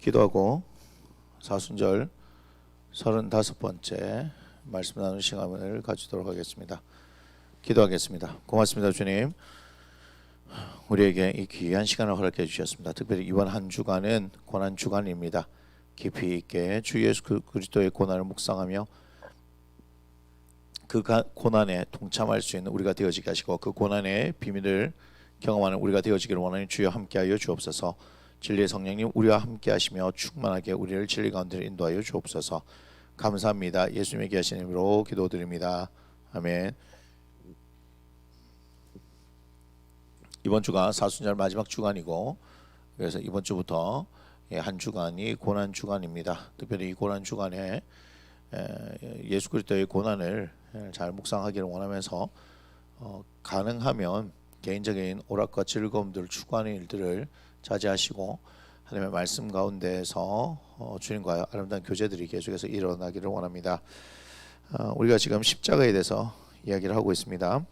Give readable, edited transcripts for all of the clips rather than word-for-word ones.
기도하고 사순절 35번째 말씀 나누는 시간을 가지도록 하겠습니다. 기도하겠습니다. 고맙습니다. 주님, 우리에게 이 귀한 시간을 허락해 주셨습니다. 특별히 이번 한 주간은 고난 주간입니다. 깊이 있게 주 예수 그리스도의 고난을 묵상하며 그 고난에 동참할 수 있는 우리가 되어지게 하시고, 그 고난의 비밀을 경험하는 우리가 되어지기를 원하는 주여 함께하여 주옵소서. 진리의 성령님, 우리와 함께하시며 충만하게 우리를 진리 가운데 인도하여 주옵소서. 감사합니다. 예수님의 귀하신 이름으로 기도드립니다. 아멘. 이번 주가 사순절 마지막 주간이고, 그래서 이번 주부터 한 주간이 고난 주간입니다. 특별히 이 고난 주간에 예수 그리스도의 고난을 잘 묵상하기를 원하면서 가능하면 개인적인 오락과 즐거움들을 추구하는 일들을 자제하시고 하나님의 말씀 가운데서 주님과 아름다운 교제들이 계속해서 일어나기를 원합니다. 우리가 지금 십자가에 대해서 이야기를 하고 있습니다.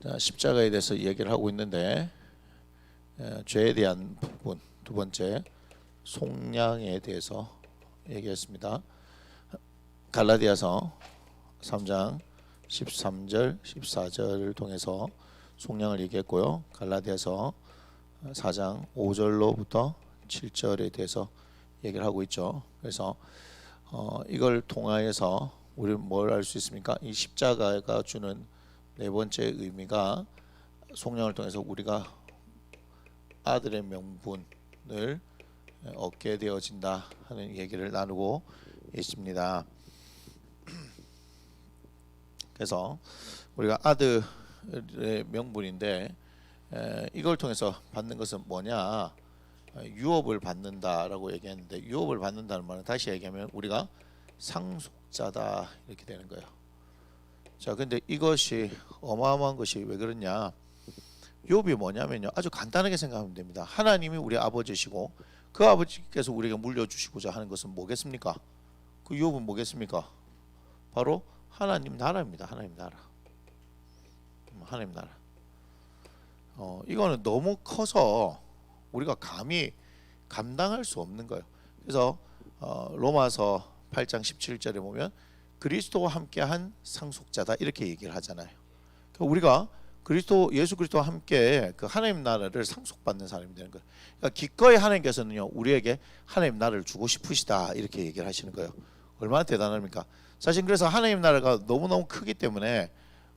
자, 십자가에 대해서 이야기를 하고 있는데, 죄에 대한 부분, 두 번째 속량에 대해서 얘기했습니다. 갈라디아서 3장 13절 14절을 통해서 속량을 얘기했고요. 갈라디아서 4장 5절로부터 7절에 대해서 얘기를 하고 있죠. 그래서 이걸 통하여서 우리는 뭘 알 수 있습니까? 이 십자가가 주는 네 번째 의미가 속량을 통해서 우리가 아들의 명분을 얻게 되어진다 하는 얘기를 나누고 있습니다. 그래서 우리가 아들의 명분인데, 이걸 통해서 받는 것은 뭐냐? 유업을 받는다라고 얘기했는데, 유업을 받는다는 말은 다시 얘기하면 우리가 상속자다 이렇게 되는 거예요. 자, 근데 이것이 어마어마한 것이 왜 그러냐? 유업이 뭐냐면요, 아주 간단하게 생각하면 됩니다. 하나님이 우리 아버지시고 그 아버지께서 우리에게 물려주시고자 하는 것은 뭐겠습니까? 그 유업은 뭐겠습니까? 바로 하나님 나라입니다. 하나님 나라. 하나님 나라. 이거는 너무 커서 우리가 감히 감당할 수 없는 거예요. 그래서 로마서 8장 17절에 보면 그리스도와 함께한 상속자다 이렇게 얘기를 하잖아요. 그러니까 우리가 예수 그리스도와 함께 그 하나님 나라를 상속받는 사람이 되는 거예요. 그러니까 기꺼이 하나님께서는요, 우리에게 하나님 나라를 주고 싶으시다 이렇게 얘기를 하시는 거예요. 얼마나 대단합니까? 사실 그래서 하나님 나라가 너무너무 크기 때문에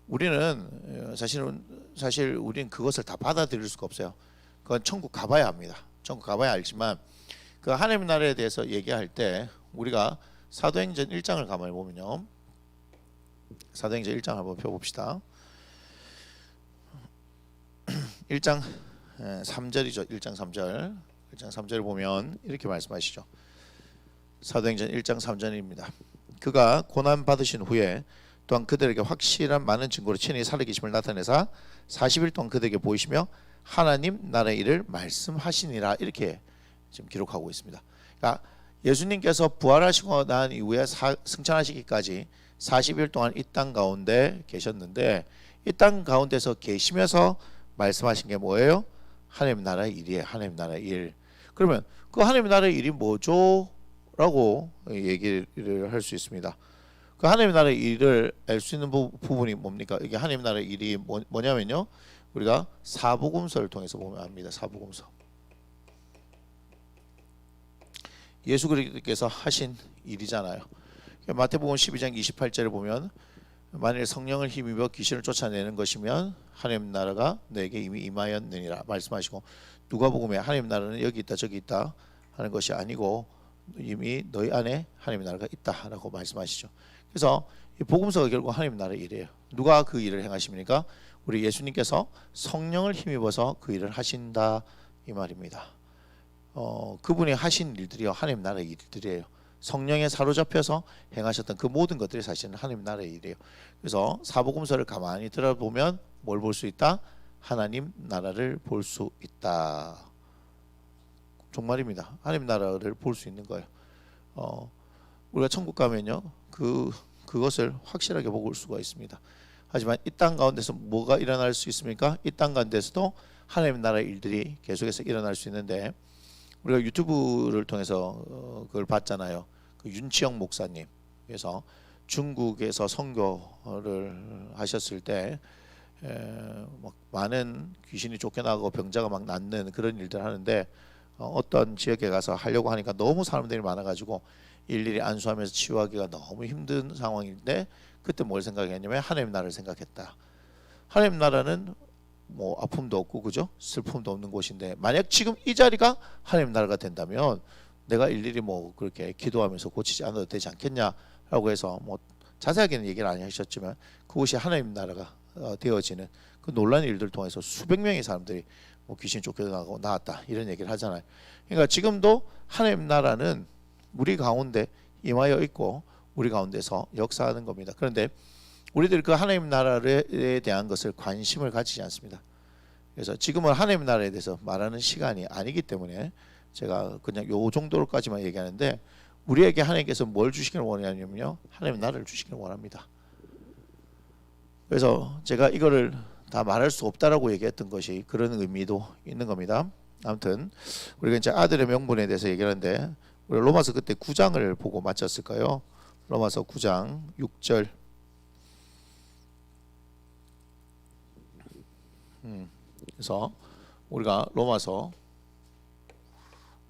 우리는 사실 우리는 그것을 다 받아들일 수가 없어요. 그건 천국 가봐야 합니다. 천국 가봐야 알지만, 그 하나님 나라에 대해서 얘기할 때 우리가 사도행전 1장을 가만히 보면요, 사도행전 1장 한번 펴봅시다. 1장 3절이죠. 1장 3절. 1장 3절을 보면 이렇게 말씀하시죠. 사도행전 1장 3절입니다. 그가 고난 받으신 후에 또한 그들에게 확실한 많은 증거로 친히 살아계심을 나타내사 40일 동안 그들에게 보이시며 하나님 나라의 일을 말씀하시니라 이렇게 지금 기록하고 있습니다. 그러니까 예수님께서 부활하시고 난 이후에 승천하시기까지 40일 동안 이 땅 가운데 계셨는데, 이 땅 가운데서 계시면서 말씀하신 게 뭐예요? 하나님 나라의 일이에요. 하나님 나라의 일. 그러면 그 하나님 나라의 일이 뭐죠? 라고 얘기를 할 수 있습니다. 그 하나님 나라의 일을 알 수 있는 부분이 뭡니까? 이게 하나님 나라의 일이 뭐냐면요, 우리가 사복음서를 통해서 보면 압니다. 사복음서. 예수 그리스도께서 하신 일이잖아요. 마태복음 12장 28절을 보면 만일 성령을 힘입어 귀신을 쫓아내는 것이면 하나님 나라가 너에게 이미 임하였느니라 말씀하시고, 누가복음에 하나님 나라는 여기 있다 저기 있다 하는 것이 아니고 이미 너희 안에 하나님 나라가 있다라고 말씀하시죠. 그래서 이 복음서가 결국 하나님 나라의 일이에요. 누가 그 일을 행하십니까? 우리 예수님께서 성령을 힘입어서 그 일을 하신다 이 말입니다. 그분이 하신 일들이요, 하나님 나라의 일들이에요. 성령에 사로잡혀서 행하셨던 그 모든 것들이 사실은 하나님 나라의 일이에요. 그래서 사복음서를 가만히 들어보면 뭘 볼 수 있다? 하나님 나라를 볼 수 있다. 정말입니다. 하나님 나라를 볼 수 있는 거예요. 우리가 천국 가면요, 그것을 확실하게 볼 수가 있습니다. 하지만 이 땅 가운데서 뭐가 일어날 수 있습니까? 이 땅 가운데서도 하나님 나라의 일들이 계속해서 일어날 수 있는데, 우리가 유튜브를 통해서 그걸 봤잖아요. 그 윤치영 목사님, 그래서 중국에서 선교를 하셨을 때 막 많은 귀신이 쫓겨나고 병자가 막 낫는 그런 일들 하는데, 어떤 지역에 가서 하려고 하니까 너무 사람들이 많아가지고 일일이 안수하면서 치유하기가 너무 힘든 상황인데, 그때 뭘 생각했냐면 하나님 나라를 생각했다. 하나님 나라는 뭐 아픔도 없고 그죠? 슬픔도 없는 곳인데, 만약 지금 이 자리가 하나님 나라가 된다면 내가 일일이 뭐 그렇게 기도하면서 고치지 않아도 되지 않겠냐라고 해서, 뭐 자세하게는 얘기를 안 하셨지만 그곳이 하나님 나라가 되어지는 그 놀라운 일들 통해서 수백 명의 사람들이 뭐 귀신 쫓겨나고 나왔다 이런 얘기를 하잖아요. 그러니까 지금도 하나님 나라는 우리 가운데 임하여 있고 우리 가운데서 역사하는 겁니다. 그런데 우리들 그 하나님 나라에 대한 것을 관심을 가지지 않습니다. 그래서 지금은 하나님 나라에 대해서 말하는 시간이 아니기 때문에 제가 그냥 요 정도로까지만 얘기하는데, 우리에게 하나님께서 뭘 주시기를 원하냐면요, 하나님 나라를 주시기를 원합니다. 그래서 제가 이거를 다 말할 수 없다라고 얘기했던 것이 그런 의미도 있는 겁니다. 아무튼 우리가 이제 아들의 명분에 대해서 얘기하는데, 우리 로마서 그때 9장을 보고 마쳤을까요? 로마서 9장 6절. 그래서 우리가 로마서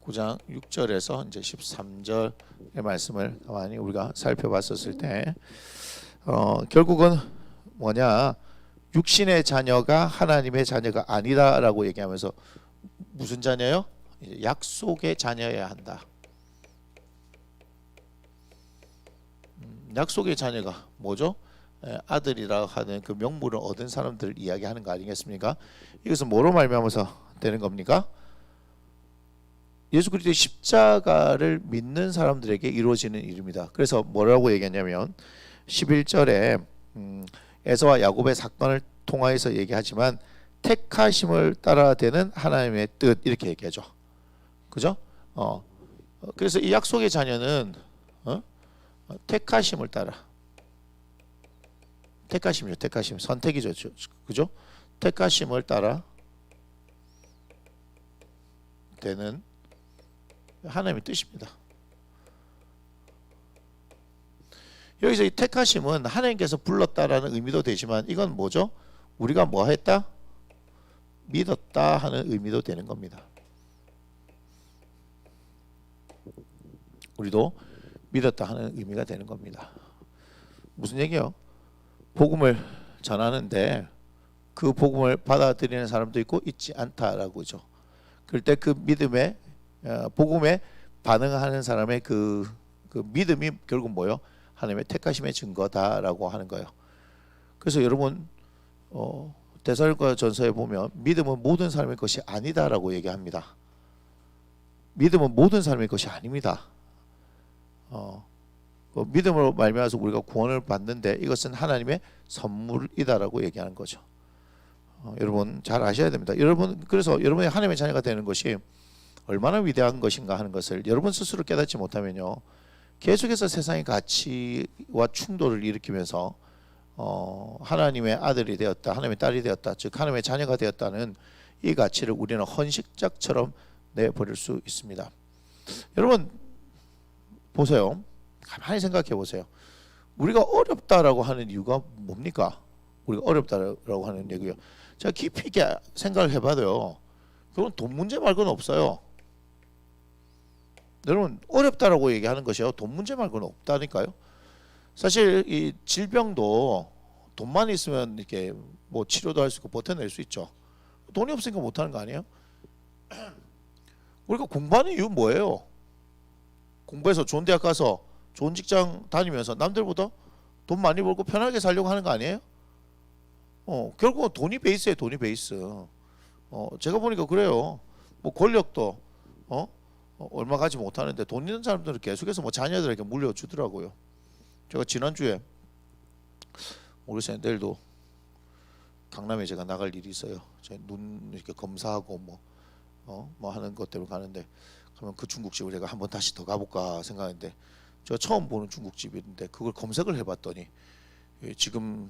9장 6절에서 이제 13절의 말씀을 가만히 우리가 살펴봤었을 때, 결국은 뭐냐, 육신의 자녀가 하나님의 자녀가 아니다라고 얘기하면서, 무슨 자녀요? 약속의 자녀여야 한다. 약속의 자녀가 뭐죠? 아들이라 하는 그 명분을 얻은 사람들을 이야기하는 거 아니겠습니까? 이것은 뭐로 말미암아서 되는 겁니까? 예수 그리스도의 십자가를 믿는 사람들에게 이루어지는 일입니다. 그래서 뭐라고 얘기했냐면 11절에 에서와 야곱의 사건을 통하여서 얘기하지만 택하심을 따라 되는 하나님의 뜻, 이렇게 얘기하죠. 그죠? 그래서 이 약속의 자녀는 택하심을 따라, 택하심이죠. 택하심, 선택이죠. 그죠? 택하심을 따라 되는 하나님의 뜻입니다. 여기서 이 택하심은 하나님께서 불렀다라는 의미도 되지만, 이건 뭐죠? 우리가 뭐 했다? 믿었다 하는 의미도 되는 겁니다. 우리도 믿었다 하는 의미가 되는 겁니다. 무슨 얘기요? 복음을 전하는데 그 복음을 받아들이는 사람도 있고 있지 않다라고죠. 그럴 때 그 믿음에, 복음에 반응하는 사람의 그 믿음이 결국 뭐요? 하나님의 택하심의 증거다라고 하는 거예요. 그래서 여러분, 데살로니가 전서에 보면 믿음은 모든 사람의 것이 아니다라고 얘기합니다. 믿음은 모든 사람의 것이 아닙니다. 믿음으로 말미암아서 우리가 구원을 받는데 이것은 하나님의 선물이다라고 얘기하는 거죠. 여러분 잘 아셔야 됩니다. 여러분, 그래서 여러분이 하나님의 자녀가 되는 것이 얼마나 위대한 것인가 하는 것을 여러분 스스로 깨닫지 못하면요, 계속해서 세상의 가치와 충돌을 일으키면서 하나님의 아들이 되었다, 하나님의 딸이 되었다, 즉 하나님의 자녀가 되었다는 이 가치를 우리는 헌식짝처럼 내버릴 수 있습니다. 여러분 보세요. 가만히 생각해 보세요. 우리가 어렵다라고 하는 이유가 뭡니까? 우리가 어렵다라고 하는 얘기요. 제가 깊이 있게 생각을 해봐도요, 그건 돈 문제 말고는 없어요. 여러분, 어렵다라고 얘기하는 것이요, 돈 문제 말고는 없다니까요. 사실 이 질병도 돈만 있으면 이렇게 뭐 치료도 할 수 있고 버텨낼 수 있죠. 돈이 없으니까 못하는 거 아니에요? 우리가 공부하는 이유는 뭐예요? 공부해서 좋은 대학 가서 좋은 직장 다니면서 남들보다 돈 많이 벌고 편하게 살려고 하는 거 아니에요? 결국은 돈이 베이스예요. 돈이 베이스. 제가 보니까 그래요. 뭐 권력도 얼마 가지 못하는데 돈 있는 사람들은 계속해서 뭐 자녀들에게 물려주더라고요. 제가 지난주에 모르겠어요. 내일도 강남에 제가 나갈 일이 있어요. 제 눈 이렇게 검사하고 뭐 하는 것 때문에 가는데, 그러면 그 중국집을 제가 한번 다시 더 가볼까 생각했는데, 제가 처음 보는 중국집인데 그걸 검색을 해봤더니 지금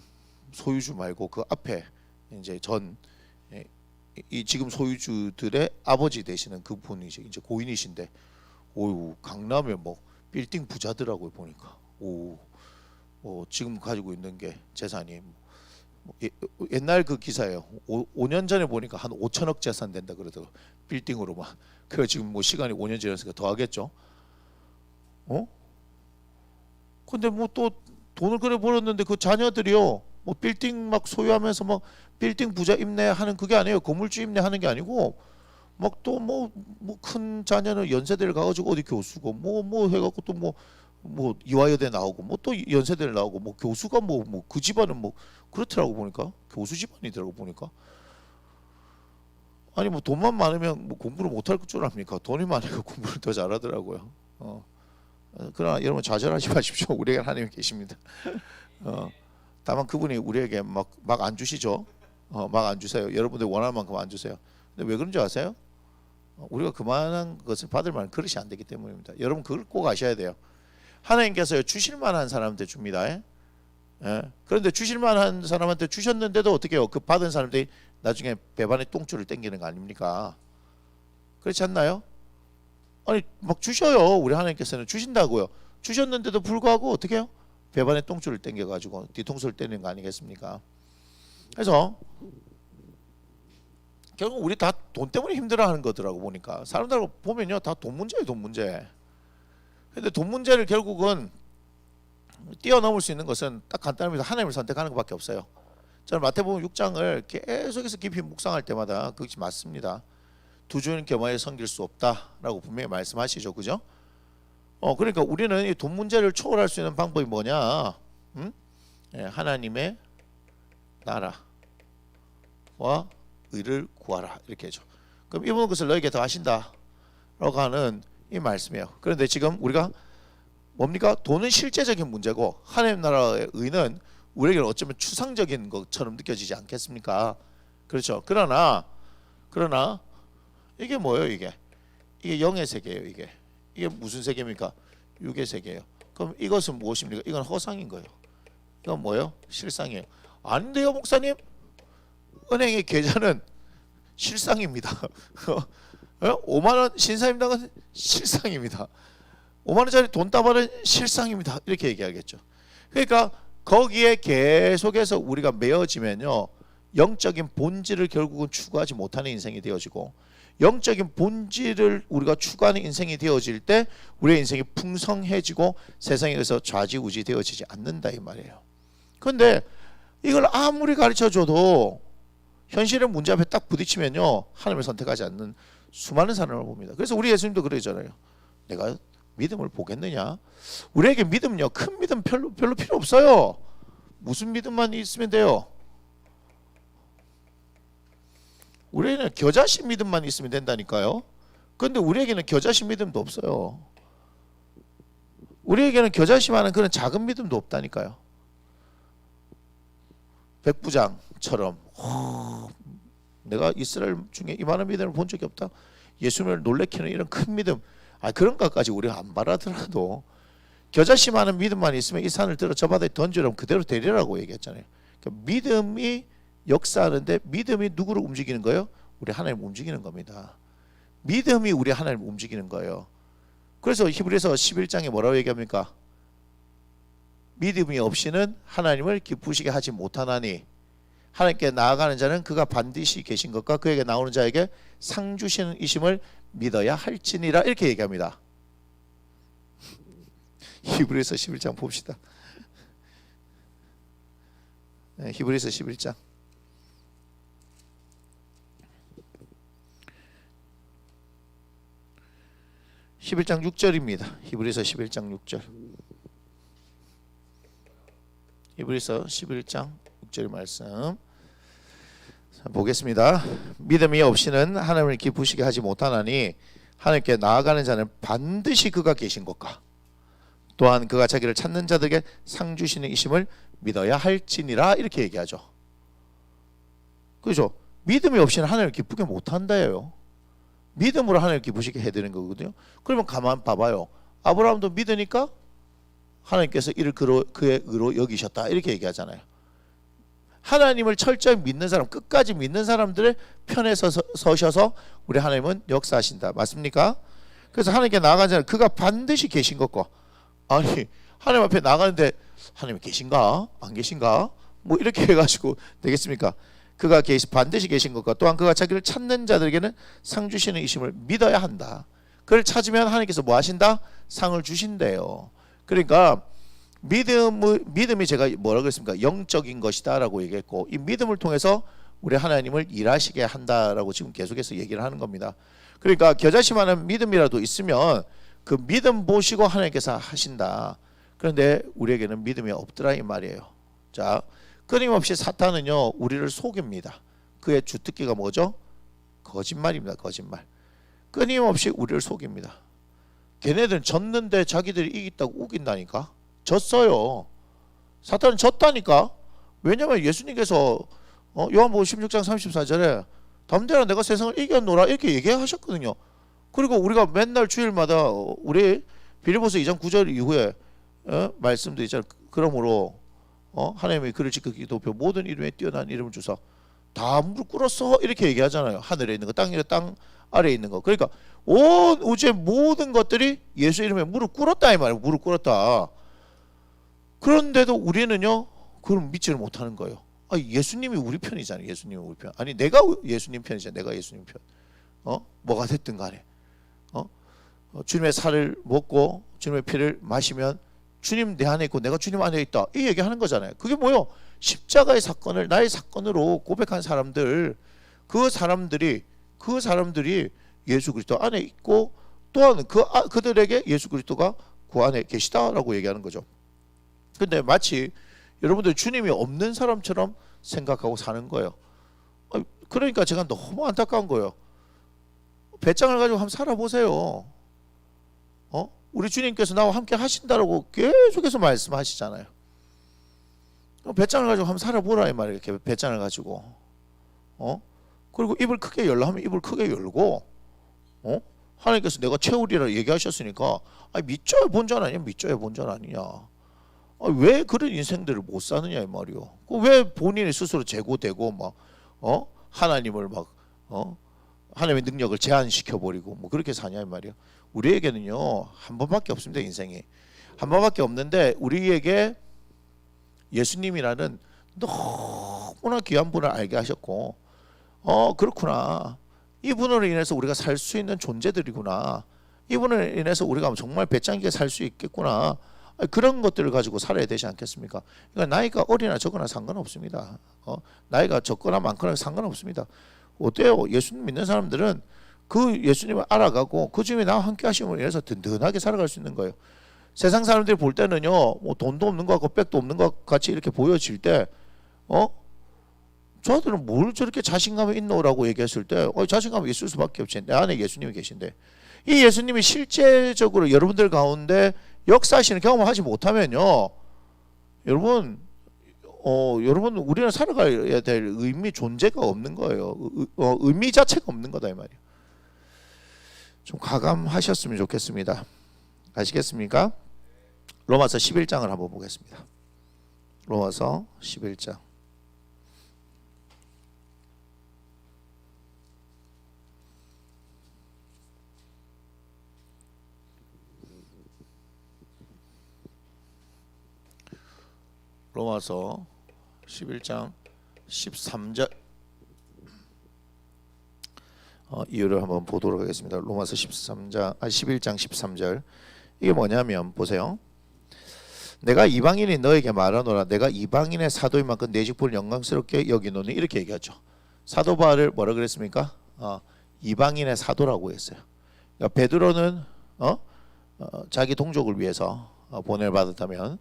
소유주 말고 그 앞에 이제 이 지금 소유주들의 아버지 되시는 그분이 이제 고인이신데, 오유 강남에 뭐 빌딩 부자더라고요 보니까. 지금 가지고 있는 게 재산이 옛날 그 기사예요. 5년 전에 보니까 한 5천억 재산 된다 그러더라고, 빌딩으로만. 그래 지금 뭐 시간이 5년 지났으니까 더 하겠죠. 근데 뭐 또 돈을 그래 벌었는데 그 자녀들이요, 뭐 빌딩 막 소유하면서 뭐 빌딩 부자 임대하는 그게 아니에요. 건물주 임대하는 게 아니고 막 또 뭐 큰 자녀는 연세대를 가가지고 어디 교수고 뭐 해갖고 또 뭐 이화여대 나오고 뭐 또 연세대를 나오고 뭐 교수가 뭐 그 집안은 뭐 그렇더라고 보니까. 교수 집안이더라고 보니까. 아니 뭐 돈만 많으면 뭐 공부를 못할 줄 압니까? 돈이 많으니까 공부를 더 잘하더라고요. 그러나 여러분 좌절하지 마십시오. 우리에게 하나님이 계십니다. 다만 그분이 우리에게 막 안 주시죠. 막 안 주세요. 여러분들 원하는 만큼 안 주세요. 근데 왜 그런지 아세요? 우리가 그만한 것을 받을 만한 그릇이 안 되기 때문입니다. 여러분 그걸 꼭 아셔야 돼요. 하나님께서 주실 만한 사람한테 줍니다. 예? 그런데 주실 만한 사람한테 주셨는데도 어떻게 해요? 그 받은 사람들이 나중에 배반의 똥줄을 땡기는 거 아닙니까? 그렇지 않나요? 아니 막 주셔요. 우리 하나님께서는 주신다고요. 주셨는데도 불구하고 어떻게 해요? 배반의 똥줄을 땡겨가지고 뒤통수를 때리는 거 아니겠습니까? 그래서 결국 우리 다 돈 때문에 힘들어하는 거더라고 보니까. 사람들 보면요 다 돈 문제예요. 돈 문제. 근데 돈 문제를 결국은 뛰어넘을 수 있는 것은 딱 간단합니다. 하나님을 선택하는 것밖에 없어요. 저는 마태복음 6장을 계속해서 깊이 묵상할 때마다 그것이 맞습니다. 두 주인 겸하여 섬길 수 없다라고 분명히 말씀하시죠, 그죠? 그러니까 우리는 이 돈 문제를 초월할 수 있는 방법이 뭐냐? 하나님의 나라와 의를 구하라 이렇게 해줘. 그럼 이분은 그것을 너에게 더 하신다라고 하는 이 말씀이에요. 그런데 지금 우리가 뭡니까? 돈은 실제적인 문제고 하나님 나라의 의는 우리에게는 어쩌면 추상적인 것처럼 느껴지지 않겠습니까? 그렇죠. 그러나 이게 뭐예요? 이게 영의 세계예요. 이게 무슨 세계입니까? 육의 세계예요. 그럼 이것은 무엇입니까? 이건 허상인 거예요. 이건 뭐예요? 실상이에요. 아닌데요, 목사님? 은행의 계좌는 실상입니다. 5만 원 신사임당은 실상입니다. 5만 원짜리 돈 따발은 실상입니다. 이렇게 얘기하겠죠. 그러니까 거기에 계속해서 우리가 매어지면요, 영적인 본질을 결국은 추구하지 못하는 인생이 되어지고, 영적인 본질을 우리가 추구하는 인생이 되어질 때 우리의 인생이 풍성해지고 세상에서 좌지우지 되어지지 않는다 이 말이에요. 그런데 이걸 아무리 가르쳐줘도 현실의 문제 앞에 딱 부딪히면요, 하나님을 선택하지 않는 수많은 사람을 봅니다. 그래서 우리 예수님도 그러잖아요. 내가 믿음을 보겠느냐? 우리에게 믿음요, 큰 믿음 별로 필요 없어요. 무슨 믿음만 있으면 돼요? 우리에게는 겨자씨 믿음만 있으면 된다니까요. 그런데 우리에게는 겨자씨 믿음도 없어요. 우리에게는 겨자씨만한 그런 작은 믿음도 없다니까요. 백부장처럼 내가 이스라엘 중에 이만한 믿음을 본 적이 없다. 예수님을 놀래키는 이런 큰 믿음, 그런 것까지 우리가 안 바라더라도 겨자씨만한 믿음만 있으면 이 산을 들어 저 바다에 던지려면 그대로 되리라고 얘기했잖아요. 그러니까 믿음이 역사하는데, 믿음이 누구를 움직이는 거예요? 우리 하나님 움직이는 겁니다. 믿음이 우리 하나님 움직이는 거예요. 그래서 히브리서 11장에 뭐라고 얘기합니까? 믿음이 없이는 하나님을 기쁘시게 하지 못하나니 하나님께 나아가는 자는 그가 반드시 계신 것과 그에게 나오는 자에게 상 주시는 이심을 믿어야 할지니라 이렇게 얘기합니다. 히브리서 11장 봅시다. 히브리서 11장 6절입니다. 히브리서 11장 6절. 히브리서 11장 6절 말씀 보겠습니다. 믿음이 없이는 하나님을 기쁘시게 하지 못하나니 하나님께 나아가는 자는 반드시 그가 계신 것과 또한 그가 자기를 찾는 자들에게 상 주시는 이심을 믿어야 할지니라 이렇게 얘기하죠. 그렇죠? 믿음이 없이는 하나님을 기쁘게 못한다예요. 믿음으로 하나님을 기쁘시게 해드리는 거거든요. 그러면 가만 봐봐요. 아브라함도 믿으니까 하나님께서 이를 그의 의로 여기셨다 이렇게 얘기하잖아요. 하나님을 철저히 믿는 사람, 끝까지 믿는 사람들의 편에 서셔서 우리 하나님은 역사하신다. 맞습니까? 그래서 하나님께 나아가잖아요. 그가 반드시 계신 것과, 아니 하나님 앞에 나가는데 하나님 계신가? 안 계신가? 뭐 이렇게 해가지고 되겠습니까? 그가 반드시 계신 것과 또한 그가 자기를 찾는 자들에게는 상 주시는 이심을 믿어야 한다. 그를 찾으면 하나님께서 뭐 하신다? 상을 주신대요. 그러니까 믿음이 제가 뭐라고 그랬습니까? 영적인 것이다 라고 얘기했고, 이 믿음을 통해서 우리 하나님을 일하시게 한다라고 지금 계속해서 얘기를 하는 겁니다. 그러니까 겨자씨만한 믿음이라도 있으면 그 믿음 보시고 하나님께서 하신다. 그런데 우리에게는 믿음이 없더라 이 말이에요. 자, 끊임없이 사탄은요 우리를 속입니다. 그의 주특기가 뭐죠? 거짓말입니다. 거짓말. 끊임없이 우리를 속입니다. 걔네들은 졌는데 자기들이 이겼다고 우긴다니까. 졌어요. 사탄은 졌다니까. 왜냐하면 예수님께서 요한복음 16장 34절에 담대하라 내가 세상을 이겨노라 이렇게 얘기하셨거든요. 그리고 우리가 맨날 주일마다 우리 빌립보서 2장 9절 이후에 말씀도 있잖아요. 그러므로 하나님의 그를 지키기 도표 모든 이름에 뛰어난 이름을 주사 다 무릎 꿇었어 이렇게 얘기하잖아요. 하늘에 있는 거, 땅 아래에 있는 거. 그러니까 온 우주의 모든 것들이 예수 이름에 무릎 꿇었다 이 말이에요. 무릎 꿇었다. 그런데도 우리는요 그걸 믿지를 못하는 거예요. 예수님이 우리 편이잖아요. 예수님이 우리 편. 아니 내가 예수님 편이잖아. 내가 예수님 편. 뭐가 됐든 간에 주님의 살을 먹고 주님의 피를 마시면 주님 내 안에 있고 내가 주님 안에 있다 이 얘기하는 거잖아요. 그게 뭐요? 십자가의 사건을 나의 사건으로 고백한 사람들, 그 사람들이 예수 그리스도 안에 있고 또한 그들에게 예수 그리스도가 그 안에 계시다라고 얘기하는 거죠. 근데 마치 여러분들 주님이 없는 사람처럼 생각하고 사는 거예요. 그러니까 제가 너무 안타까운 거예요. 배짱을 가지고 한번 살아보세요. 우리 주님께서 나와 함께 하신다라고 계속해서 말씀하시잖아요. 배짱을 가지고 한번 살아보라 이 말이에요. 이렇게 배짱을 가지고 그리고 입을 크게 열라 하면 입을 크게 열고 하나님께서 내가 채우리라 얘기하셨으니까 믿져야 본전 아니냐. 믿져야 본전 아니냐. 왜 그런 인생들을 못 사느냐 이 말이요. 왜 본인이 스스로 재고되고 막 하나님을 막 하나님의 능력을 제한시켜 버리고 뭐 그렇게 사냐 이 말이요. 우리에게는요 한 번밖에 없습니다. 인생이 한 번밖에 없는데 우리에게 예수님이라는 너무나 귀한 분을 알게 하셨고 그렇구나. 이분으로 인해서 우리가 살 수 있는 존재들이구나. 이분으로 인해서 우리가 정말 배짱있게 살 수 있겠구나. 그런 것들을 가지고 살아야 되지 않겠습니까? 그러니까 나이가 어리나 적거나 상관없습니다. 나이가 적거나 많거나 상관없습니다. 어때요? 예수님 믿는 사람들은 그 예수님을 알아가고 그 주님이 나와 함께 하심으로 인해서 든든하게 살아갈 수 있는 거예요. 세상 사람들이 볼 때는요 뭐 돈도 없는 것 같고 백도 없는 것 같이 이렇게 보여질 때 저들은 뭘 저렇게 자신감이 있노라고 얘기했을 때 자신감이 있을 수밖에 없지. 내 안에 예수님이 계신데 이 예수님이 실제적으로 여러분들 가운데 역사하시는 경험을 하지 못하면요 여러분 우리는 살아가야 될 의미 존재가 없는 거예요. 의미 자체가 없는 거다 이 말이에요. 좀 가감하셨으면 좋겠습니다. 아시겠습니까? 로마서 11장을 한번 보겠습니다. 로마서 11장. 로마서 11장 13절 이유를 한번 보도록 하겠습니다. 로마서 11장 13절. 이게 뭐냐면 보세요. 내가 이방인이 너에게 말하노라. 내가 이방인의 사도인 만큼 내 직분을 영광스럽게 여기노니 이렇게 얘기하죠. 사도 바울을 뭐라 그랬습니까? 이방인의 사도라고 했어요. 그러니까 베드로는 자기 동족을 위해서 보냄을 받았다면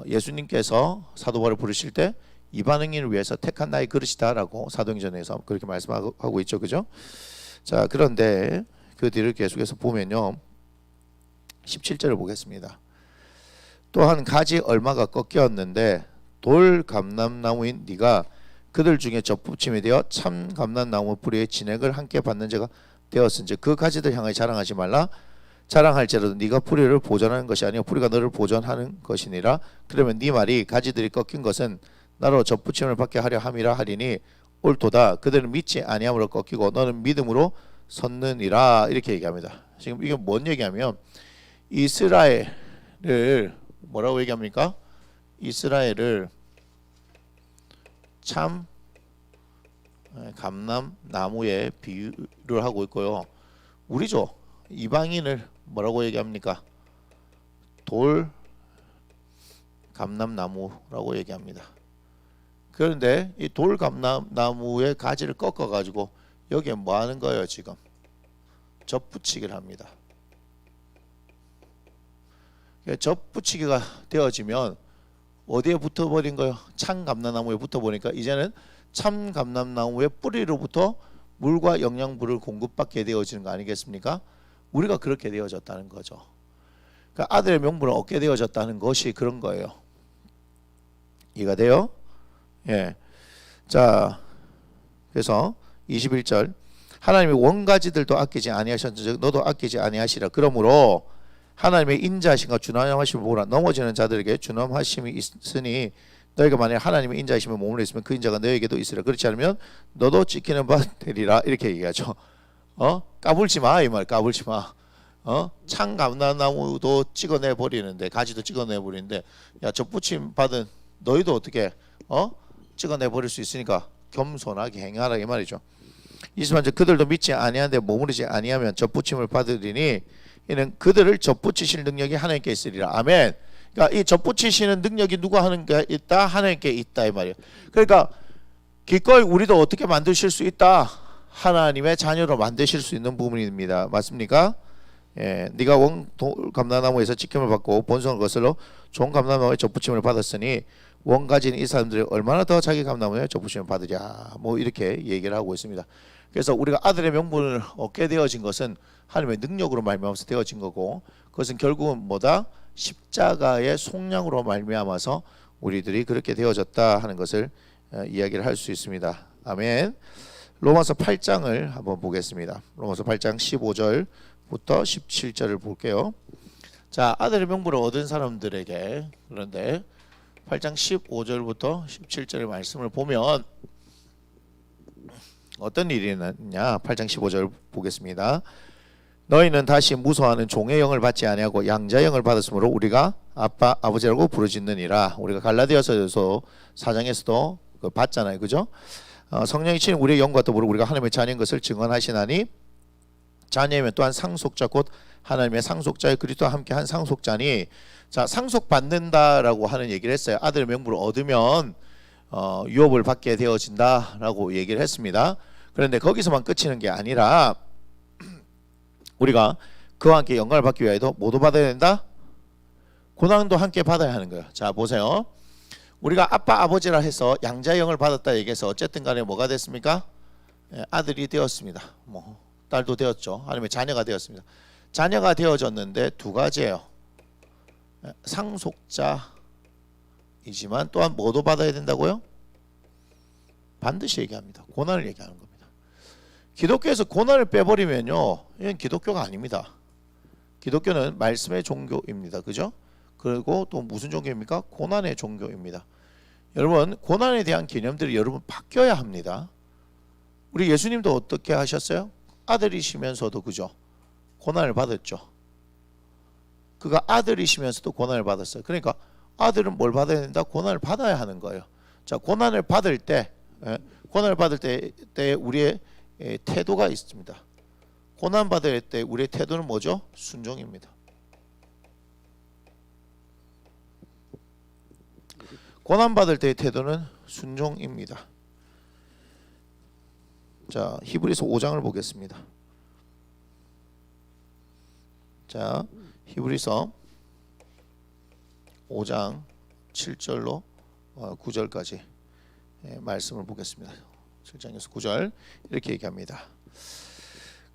예수님께서 사도 바울을 부르실 때 이방인을 위해서 택한 나의 그릇이다라고 사도행전에서 그렇게 말씀하고 있죠, 그죠? 자, 그런데 그 뒤를 계속해서 보면요, 17절을 보겠습니다. 또한 가지 얼마가 꺾였는데 돌 감람나무인 네가 그들 중에 접붙임이 되어 참 감람나무 뿌리의 진액을 함께 받는 자가 되었은즉 그 가지들 향하여 자랑하지 말라. 자랑할지라도 네가 뿌리를 보존하는 것이 아니요 뿌리가 너를 보존하는 것이니라. 그러면 네 말이 가지들이 꺾인 것은 나로 접붙임을 받게 하려 함이라 하리니 옳도다. 그들은 믿지 아니함으로 꺾이고 너는 믿음으로 섰느니라. 이렇게 얘기합니다. 지금 이게 뭔 얘기하면 이스라엘을 뭐라고 얘기합니까? 이스라엘을 참 감람나무에 비유를 하고 있고요. 우리죠. 이방인을 뭐라고 얘기합니까? 돌 감람나무라고 얘기합니다. 그런데 이 돌 감람나무의 가지를 꺾어 가지고 여기에 뭐 하는 거예요? 지금 접붙이기를 합니다. 접붙이기가 되어지면 어디에 붙어버린 거예요? 참 감람나무에 붙어보니까 이제는 참 감람나무의 뿌리로부터 물과 영양분을 공급받게 되어지는 거 아니겠습니까? 우리가 그렇게 되어졌다는 거죠. 그러니까 아들의 명분을 얻게 되어졌다는 것이 그런 거예요. 이해가 돼요? 예. 자, 그래서 21절 하나님이 원가지들도 아끼지 아니하셨는즉 너도 아끼지 아니하시라. 그러므로 하나님의 인자하심과 준엄하심을 보라. 넘어지는 자들에게 준엄하심이 있으니 너희가 만약 하나님의 인자하심에 머물러 있으면 그 인자가 너희에게도 있으라. 그렇지 않으면 너도 지키는 바 되리라. 이렇게 얘기하죠. 까불지 마 이 말. 까불지 마. 창 감람나무도 찍어내 버리는데 가지도 찍어내 버리는데 야 접붙임 받은 너희도 어떻게 찍어내 버릴 수 있으니까 겸손하게 행하라 이 말이죠. 23절 그들도 믿지 아니하는데 머무르지 아니하면 접붙임을 받으리니 이는 그들을 접붙이실 능력이 하나님께 있으리라. 아멘. 그러니까 이 접붙이시는 능력이 누가 하는 게 있다? 하나님께 있다 이 말이에요. 그러니까 기꺼이 우리도 어떻게 만드실 수 있다? 하나님의 자녀로 만드실 수 있는 부분입니다. 맞습니까? 예, 네가 원 감람나무에서 지킴을 받고 본성을 거슬러 좋은 감람나무의 접붙임을 받았으니 원 가진 이 사람들이 얼마나 더 자기 감람나무의 접붙임을 받으랴. 뭐 이렇게 얘기를 하고 있습니다. 그래서 우리가 아들의 명분을 얻게 되어진 것은 하나님의 능력으로 말미암아서 되어진 거고 그것은 결국은 뭐다? 십자가의 속량으로 말미암아서 우리들이 그렇게 되어졌다 하는 것을 이야기를 할 수 있습니다. 아멘. 로마서 8장을 한번 보겠습니다. 로마서 8장 15절부터 17절을 볼게요. 자, 아들의 명분을 얻은 사람들에게 그런데 8장 15절부터 17절의 말씀을 보면 어떤 일이 있느냐? 8장 15절 보겠습니다. 너희는 다시 무소하는 종의 영을 받지 아니하고 양자의 영을 받았으므로 우리가 아빠 아버지라고 부르짖느니라. 우리가 갈라디아서 4장에서도 봤잖아요. 그죠? 성령이 치는 우리의 영과 더불어 우리가 하나님의 자녀인 것을 증언하시나니 자녀이면 또한 상속자 곧 하나님의 상속자의 그리스도와 함께 한 상속자니. 자, 상속받는다라고 하는 얘기를 했어요. 아들의 명분을 얻으면 유업을 받게 되어진다라고 얘기를 했습니다. 그런데 거기서만 끝이는 게 아니라 우리가 그와 함께 영광을 받기 위하여도 뭐도 받아야 된다? 고난도 함께 받아야 하는 거예요. 자, 보세요. 우리가 아빠 아버지라 해서 양자의 영을 받았다 얘기해서 어쨌든 간에 뭐가 됐습니까? 아들이 되었습니다. 뭐 딸도 되었죠. 아니면 자녀가 되었습니다. 자녀가 되어졌는데 두 가지예요. 상속자이지만 또한 뭐도 받아야 된다고요? 반드시 얘기합니다. 고난을 얘기하는 겁니다. 기독교에서 고난을 빼버리면요, 이건 기독교가 아닙니다. 기독교는 말씀의 종교입니다. 그죠? 그리고 또 무슨 종교입니까? 고난의 종교입니다. 여러분, 고난에 대한 개념들이 여러분 바뀌어야 합니다. 우리 예수님도 어떻게 하셨어요? 아들이시면서도 그죠? 고난을 받았죠. 그가 아들이시면서도 고난을 받았어요. 그러니까 아들은 뭘 받아야 된다? 고난을 받아야 하는 거예요. 자, 고난을 받을 때 우리의 태도가 있습니다. 고난 받을 때 우리의 태도는 뭐죠? 순종입니다. 고난 받을 때의 태도는 순종입니다. 자, 히브리서 5장을 보겠습니다. 자, 히브리서 5장 7절로 9절까지 말씀을 보겠습니다. 7장에서 9절 이렇게 얘기합니다.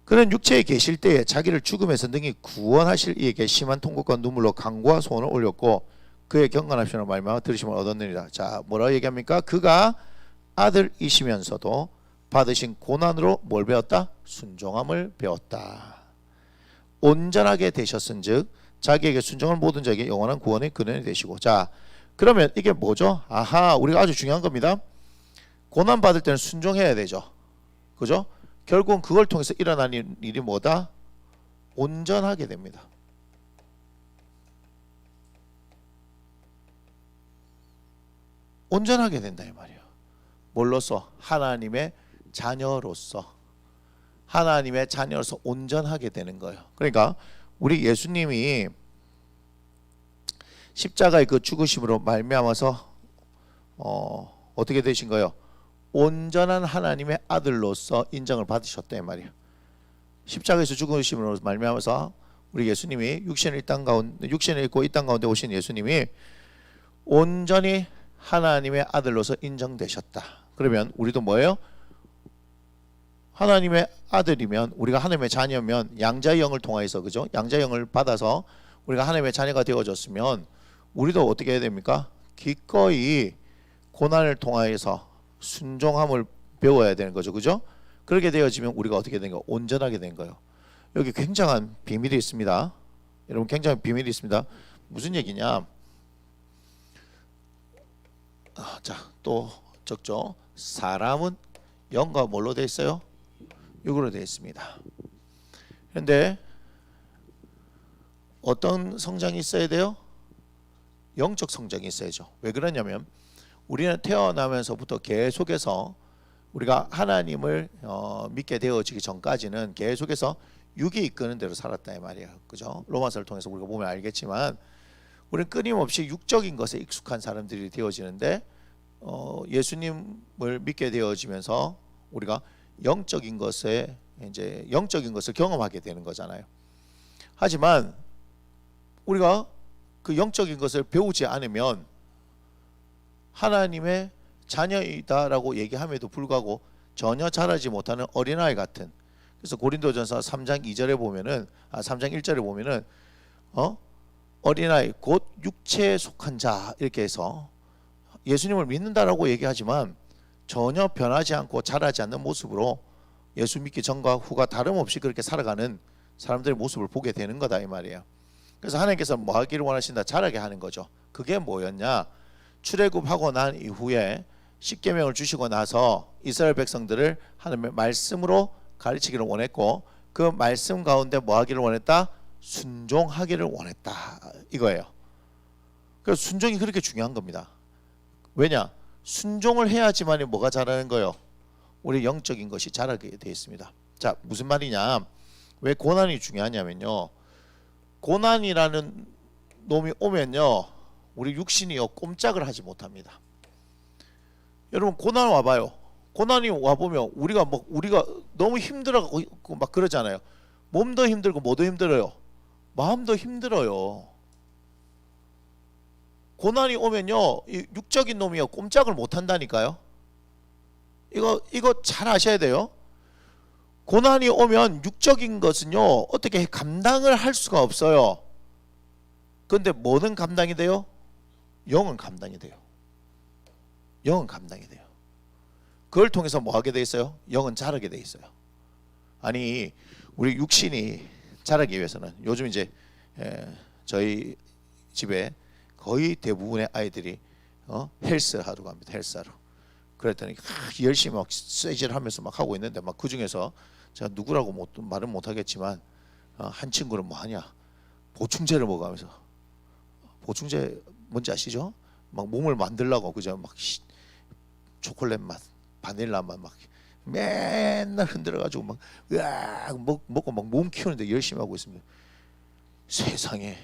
그는 육체에 계실 때에 자기를 죽음에서 능히 구원하실 이에게 심한 통곡과 눈물로 간구와 소원을 올렸고 그의 경건하심으로 말미암아 들으심을 얻었느니라. 자, 뭐라고 얘기합니까? 그가 아들이시면서도 받으신 고난으로 뭘 배웠다? 순종함을 배웠다. 온전하게 되셨은즉 자기에게 순종한 모든 자에게 영원한 구원의 근원이 되시고. 자, 그러면 이게 뭐죠? 아하, 우리가 아주 중요한 겁니다. 고난 받을 때는 순종해야 되죠. 그죠? 결국은 그걸 통해서 일어나는 일이 뭐다? 온전하게 됩니다. 온전하게 된다 이 말이에요. 뭘로써? 하나님의 자녀로서. 하나님의 자녀로서 온전하게 되는 거예요. 그러니까 우리 예수님이 십자가의 그 죽으심으로 말미암아서 어떻게 되신 거예요? 온전한 하나님의 아들로서 인정을 받으셨다 이 말이에요. 십자가에서 죽으심으로 말미암아서 우리 예수님이 육신을 입고 이 땅 가운데 오신 예수님이 온전히 하나님의 아들로서 인정되셨다. 그러면 우리도 뭐예요? 하나님의 아들이면, 우리가 하나님의 자녀면 양자의 영을 통하여서, 그죠? 양자의 영을 받아서 우리가 하나님의 자녀가 되어졌으면 우리도 어떻게 해야 됩니까? 기꺼이 고난을 통하여서 순종함을 배워야 되는 거죠. 그죠? 그렇게 되어지면 우리가 어떻게 된 거예요? 온전하게 된 거예요. 여기 굉장한 비밀이 있습니다. 여러분, 굉장한 비밀이 있습니다. 무슨 얘기냐? 자, 또 적죠. 사람은 영과 뭘로 되어 있어요? 육으로 되어 있습니다. 그런데 어떤 성장이 있어야 돼요? 영적 성장이 있어야죠. 왜 그러냐면 우리는 태어나면서부터 계속해서 우리가 하나님을 믿게 되어지기 전까지는 계속해서 육이 이끄는 대로 살았다 이 말이에요. 그죠? 로마서를 통해서 우리가 보면 알겠지만 우리는 끊임없이 육적인 것에 익숙한 사람들이 되어지는데 예수님을 믿게 되어지면서 우리가 영적인 것을 경험하게 되는 거잖아요. 하지만 우리가 그 영적인 것을 배우지 않으면 하나님의 자녀이다라고 얘기함에도 불구하고 전혀 자라지 못하는 어린아이 같은. 그래서 고린도전서 3장 2절에 보면은 3장 1절에 보면은 어린아이 곧 육체에 속한 자 이렇게 해서 예수님을 믿는다라고 얘기하지만 전혀 변하지 않고 자라지 않는 모습으로 예수 믿기 전과 후가 다름없이 그렇게 살아가는 사람들의 모습을 보게 되는 거다 이 말이에요. 그래서 하나님께서 뭐 하기를 원하신다? 자라게 하는 거죠. 그게 뭐였냐? 출애굽하고 난 이후에 십계명을 주시고 나서 이스라엘 백성들을 하나님의 말씀으로 가르치기를 원했고 그 말씀 가운데 뭐 하기를 원했다? 순종하기를 원했다 이거예요. 그래서 순종이 그렇게 중요한 겁니다. 왜냐? 순종을 해야지만 뭐가 자라는 거예요? 우리 영적인 것이 자라게 되어 있습니다. 자, 무슨 말이냐? 왜 고난이 중요하냐면요, 고난이라는 놈이 오면요 우리 육신이요 꼼짝을 하지 못합니다. 여러분, 고난 와봐요. 고난이 와보면 우리가 너무 힘들어가고 막 그러잖아요. 몸도 힘들고 뭐도 힘들어요. 마음도 힘들어요. 고난이 오면요 이 육적인 놈이요 꼼짝을 못한다니까요. 이거 잘 아셔야 돼요. 고난이 오면 육적인 것은요 어떻게 감당을 할 수가 없어요. 그런데 뭐는 감당이 돼요? 영은 감당이 돼요. 영은 감당이 돼요. 그걸 통해서 뭐 하게 돼 있어요? 영은 자라게 돼 있어요. 아니, 우리 육신이 자라기 위해서는 요즘 이제 저희 집에 거의 대부분의 아이들이 헬스하러 갑니다. 헬스하러. 그랬더니 열심히 막 쇠질 하면서 막 하고 있는데 막 그 중에서 제가 누구라고 말은 못 하겠지만 한 친구는 뭐 하냐? 보충제를 먹으면서. 보충제 뭔지 아시죠? 막 몸을 만들려고 그죠? 막 초콜릿 맛, 바닐라 맛 막 맨날 흔들어가지고 막 으악 먹고 막 몸 키우는데 열심히 하고 있습니다. 세상에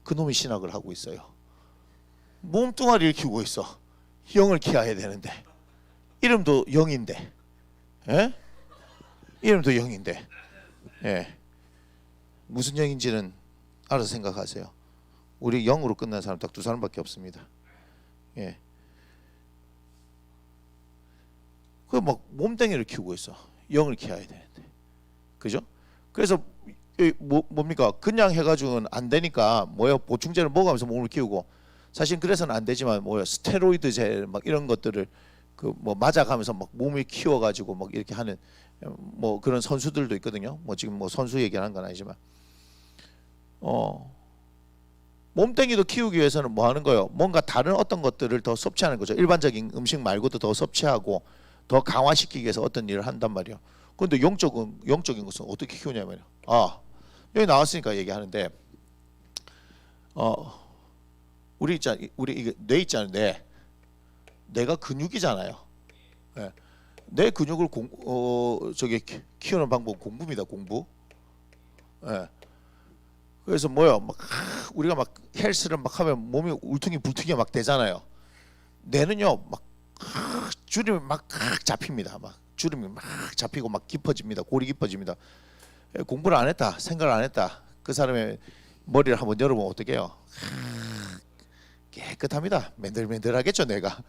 그놈이 신학을 하고 있어요. 몸뚱아리를 키우고 있어. 영을 키워야 되는데 이름도 영인데, 예? 이름도 영인데, 예. 무슨 영인지는 알아서 생각하세요. 우리 영으로 끝난 사람 딱 두 사람밖에 없습니다. 예. 그 막 몸뚱이를 키우고 있어. 영을 키워야 되는데, 그죠? 그래서 뭡니까? 그냥 해가지고는 안 되니까 뭐요? 보충제를 먹으면서 몸을 키우고. 사실 그래서는 안 되지만 뭐요? 스테로이드제 막 이런 것들을 뭐 맞아가면서 막 몸을 키워가지고 막 이렇게 하는 뭐 그런 선수들도 있거든요. 뭐 지금 뭐 선수 얘기하는 건 아니지만 몸뚱이도 키우기 위해서는 뭐 하는 거예요? 뭔가 다른 어떤 것들을 더 섭취하는 거죠. 일반적인 음식 말고도 더 섭취하고 더 강화시키기 위해서 어떤 일을 한단 말이에요. 그런데 영적인 것은 어떻게 키우냐면요. 여기 나왔으니까 얘기하는데 우리 이게 뇌 있잖아요. 뇌가 근육이잖아요. 네. 내 근육을 키우는 방법 공부입니다. 공부. 네. 그래서 뭐요? 막 우리가 막 헬스를 막 하면 몸이 울퉁이불퉁이 막 되잖아요. 뇌는요 막 주름이 막 잡힙니다. 막 주름이 막 잡히고 막 깊어집니다. 골이 깊어집니다. 공부를 안 했다, 생각을 안 했다. 그 사람의 머리를 한번 열어보면 어떡해요? 깨끗합니다. 맨들맨들하겠죠, 내가.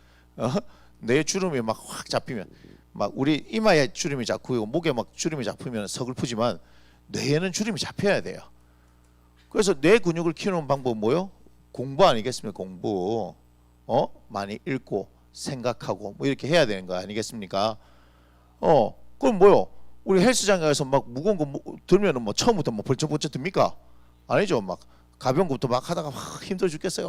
내 주름이 막 확 잡히면 막 우리 이마에 주름이 잡히고 목에 막 주름이 잡히면 서글프지만 뇌에는 주름이 잡혀야 돼요. 그래서 뇌 근육을 키우는 방법은 뭐요? 공부 아니겠습니까? 공부. 많이 읽고 생각하고 뭐 이렇게 해야 되는 거 아니겠습니까? 그럼 뭐요? 우리 헬스장에 가서 막 무거운 거 들면은 뭐 처음부터 뭐 벌쩍벌쩍 듭니까? 아니죠. 막 가벼운 것부터 막 하다가 막 힘들어 죽겠어요.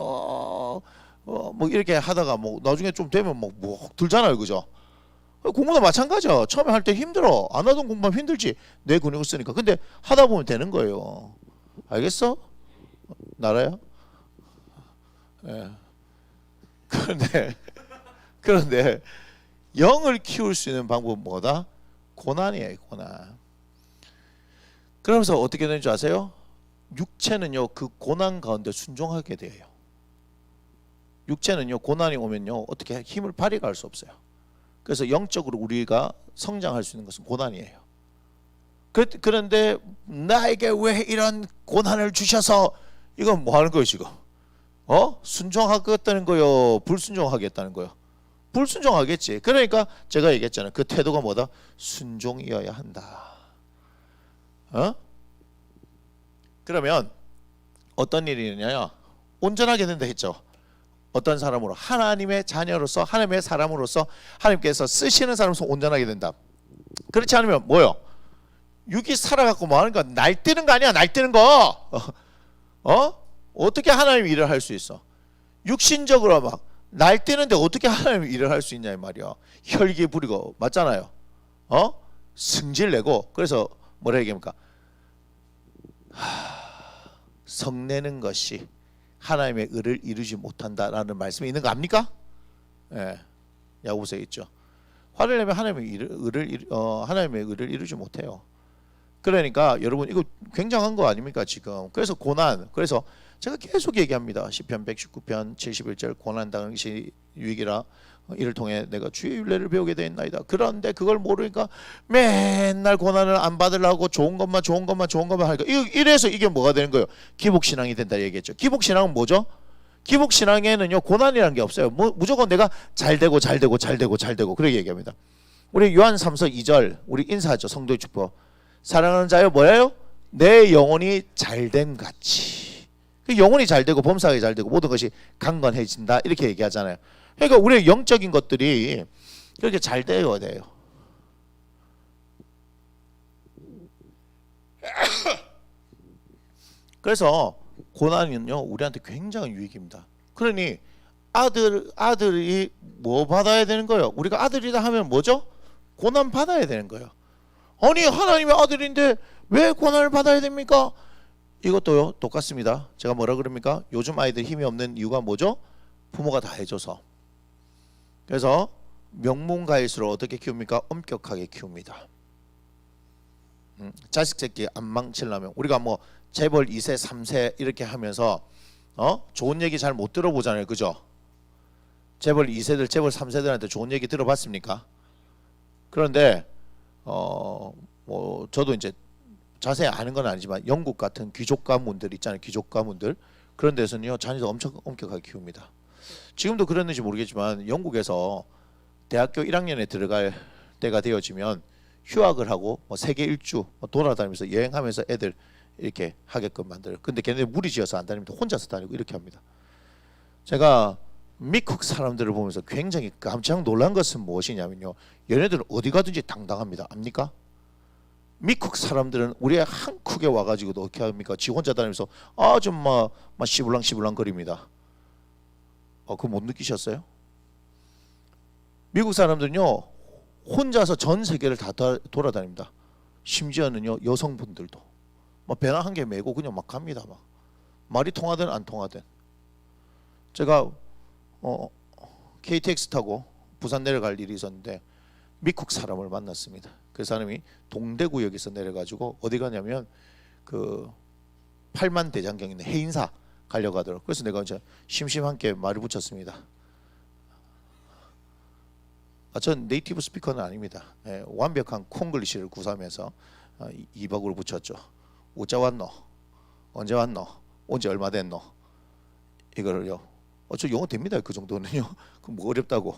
뭐 이렇게 하다가 뭐 나중에 좀 되면 뭐 들잖아요, 그죠? 공부도 마찬가지야. 처음에 할 때 힘들어. 안 하던 공부하면 힘들지. 내 근육을 쓰니까. 근데 하다 보면 되는 거예요. 알겠어? 나라야? 예. 그런데 영을 키울 수 있는 방법은 뭐다? 고난이에요, 고난. 그러면서 어떻게 되는 줄 아세요? 육체는요 그 고난 가운데 순종하게 돼요. 육체는요 고난이 오면요 어떻게 힘을 발휘할 수 없어요. 그래서 영적으로 우리가 성장할 수 있는 것은 고난이에요. 그런데 나에게 왜 이런 고난을 주셔서 이건 뭐 하는 거예요 지금? 순종하겠다는 거요? 불순종하겠다는 거요? 불순종하겠지. 그러니까 제가 얘기했잖아요. 그 태도가 뭐다? 순종이어야 한다. 그러면 어떤 일이 있느냐? 온전하게 된다 했죠. 어떤 사람으로? 하나님의 자녀로서, 하나님의 사람으로서 하나님께서 쓰시는 사람으로서 온전하게 된다. 그렇지 않으면 뭐요? 육이 살아갖고 뭐 하는 거야? 날뛰는 거 아니야? 날뛰는 거. 어떻게 하나님 일을 할 수 있어? 육신적으로 막 날뛰는데 어떻게 하나님 일을 할 수 있냐 이 말이야. 혈기 부리고 맞잖아요. 승질 내고. 그래서 뭐라 얘기합니까? 성내는 것이 하나님의 의를 이루지 못한다라는 말씀이 있는 거 압니까? 예, 야고보서에 있죠. 화를 내면 하나님의 의를 이루지 못해요. 그러니까 여러분 이거 굉장한 거 아닙니까 지금? 그래서 고난. 그래서 제가 계속 얘기합니다. 시편 119편 71절 고난 당시 위기라 이를 통해 내가 주의 율례를 배우게 되었나이다. 그런데 그걸 모르니까 맨날 고난을 안 받으려고 좋은 것만 하니까 이래서 이게 뭐가 되는 거예요? 기복신앙이 된다 얘기했죠. 기복신앙은 뭐죠? 기복신앙에는요 고난이라는 게 없어요. 무조건 내가 잘되고 그렇게 얘기합니다. 우리 요한 3서 2절 우리 인사하죠. 성도의 축복. 사랑하는 자여 뭐예요? 내 영혼이 잘됨 같이. 영혼이 잘되고 범사가 잘되고 모든 것이 강건해진다 이렇게 얘기하잖아요. 그러니까 우리의 영적인 것들이 그렇게 잘 되어야 돼요. 그래서 고난은요 우리한테 굉장히 유익입니다. 그러니 아들이 뭐 받아야 되는 거예요? 우리가 아들이다 하면 뭐죠? 고난 받아야 되는 거예요. 아니 하나님의 아들인데 왜 고난을 받아야 됩니까? 이것도요 똑같습니다. 제가 뭐라 그럽니까? 요즘 아이들 힘이 없는 이유가 뭐죠? 부모가 다 해줘서. 그래서 명문가일수록 어떻게 키웁니까? 엄격하게 키웁니다. 자식 새끼 안 망치려면 우리가 뭐 재벌 2세 3세 이렇게 하면서 좋은 얘기 잘 못 들어보잖아요. 그죠? 재벌 2세들 재벌 3세들한테 좋은 얘기 들어봤습니까? 그런데 뭐 저도 이제 자세히 아는 건 아니지만 영국 같은 귀족 가문들 있잖아요. 귀족 가문들 그런 데서는요 자녀도 엄청 엄격하게 키웁니다. 지금도 그랬는지 모르겠지만 영국에서 대학교 1학년에 들어갈 때가 되어지면 휴학을 하고 뭐 세계 일주 돌아다니면서 여행하면서 애들 이렇게 하게끔 만들어요. 근데 걔네들 무리지어서 안 다닙니다. 혼자서 다니고 이렇게 합니다. 제가 미국 사람들을 보면서 굉장히 깜짝 놀란 것은 무엇이냐면요. 얘네들은 어디 가든지 당당합니다. 압니까? 미국 사람들은 우리 한국에 와가지고도 어떻게 합니까? 지 혼자 다니면서 좀막 시불랑시불랑 거립니다. 그거 못 느끼셨어요? 미국 사람들은요 혼자서 전 세계를 다 돌아다닙니다. 심지어는요 여성분들도 막 배낭 한 개 메고 그냥 막 갑니다. 막 말이 통하든 안 통하든. 제가 KTX 타고 부산 내려갈 일이 있었는데 미국 사람을 만났습니다. 그 사람이 동대구역에서 내려가지고 어디 가냐면 그 팔만 대장경 있는 해인사 가려고 하더라고요. 그래서 내가 이제 심심한게 말을 붙였습니다. 전 네이티브 스피커는 아닙니다. 완벽한 콩글리시를 구사하면서 이박으로 붙였죠. 어째 왔노? 언제 왔노? 온지 얼마 됐노? 이거를요. 저 영어 됩니다. 그 정도는요. 그럼 뭐 어렵다고?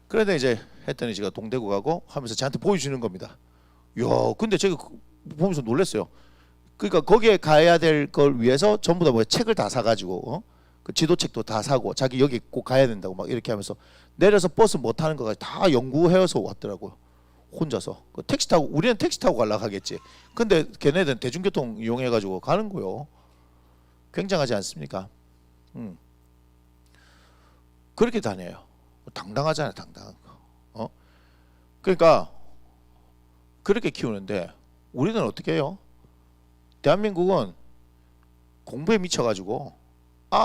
그런데 이제 했더니 제가 동대구 가고 하면서 저한테 보여주는 겁니다. 야, 근데 제가 보면서 놀랐어요. 그러니까 거기에 가야 될 걸 위해서 전부 다 책을 다 사가지고 그 지도책도 다 사고 자기 여기 꼭 가야 된다고 막 이렇게 하면서 내려서 버스 못 타는 거까지 다 연구해서 왔더라고요. 혼자서. 그 택시 타고 우리는 택시 타고 가려고 하겠지. 근데 걔네들은 대중교통 이용해가지고 가는 거요. 굉장하지 않습니까? 그렇게 다녀요. 당당하잖아요, 당당한 거. 그러니까 그렇게 키우는데 우리는 어떻게 해요? 대한민국은 공부에 미쳐가지고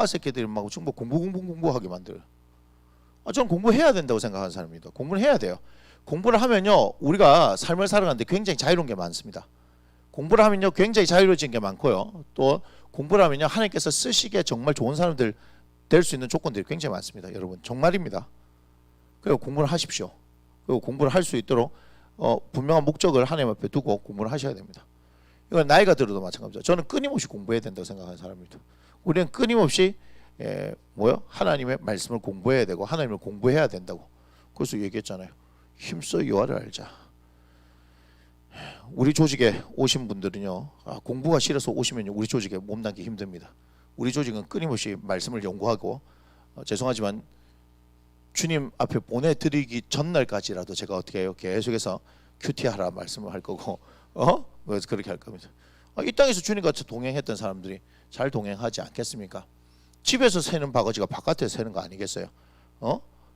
새끼들이 막 전부 공부하게 만들어요. 저는 공부해야 된다고 생각하는 사람입니다. 공부를 해야 돼요. 공부를 하면요 우리가 삶을 살아가는데 굉장히 자유로운 게 많습니다. 공부를 하면요 굉장히 자유로워진 게 많고요. 또 공부를 하면요 하나님께서 쓰시기에 정말 좋은 사람들 될 수 있는 조건들이 굉장히 많습니다. 여러분 정말입니다. 그리고 공부를 하십시오. 그리고 공부를 할 수 있도록 분명한 목적을 하나님 앞에 두고 공부를 하셔야 됩니다. 이건 나이가 들어도 마찬가지입니다. 저는 끊임없이 공부해야 된다고 생각하는 사람입니다. 우리는 끊임없이 하나님의 말씀을 공부해야 되고 하나님을 공부해야 된다고. 그래서 얘기했잖아요. 힘써 여호와를 알자. 우리 조직에 오신 분들은요 공부가 싫어서 오시면 우리 조직에 몸담기 힘듭니다. 우리 조직은 끊임없이 말씀을 연구하고 죄송하지만 주님 앞에 보내드리기 전날까지라도 제가 어떻게 해요? 계속해서 큐티하라 말씀을 할 거고 그래서 그렇게 할 겁니다. 이 땅에서 주님과 같이 동행했던 사람들이 잘 동행하지 않겠습니까? 집에서 새는 바가지가 바깥에서 새는 거 아니겠어요?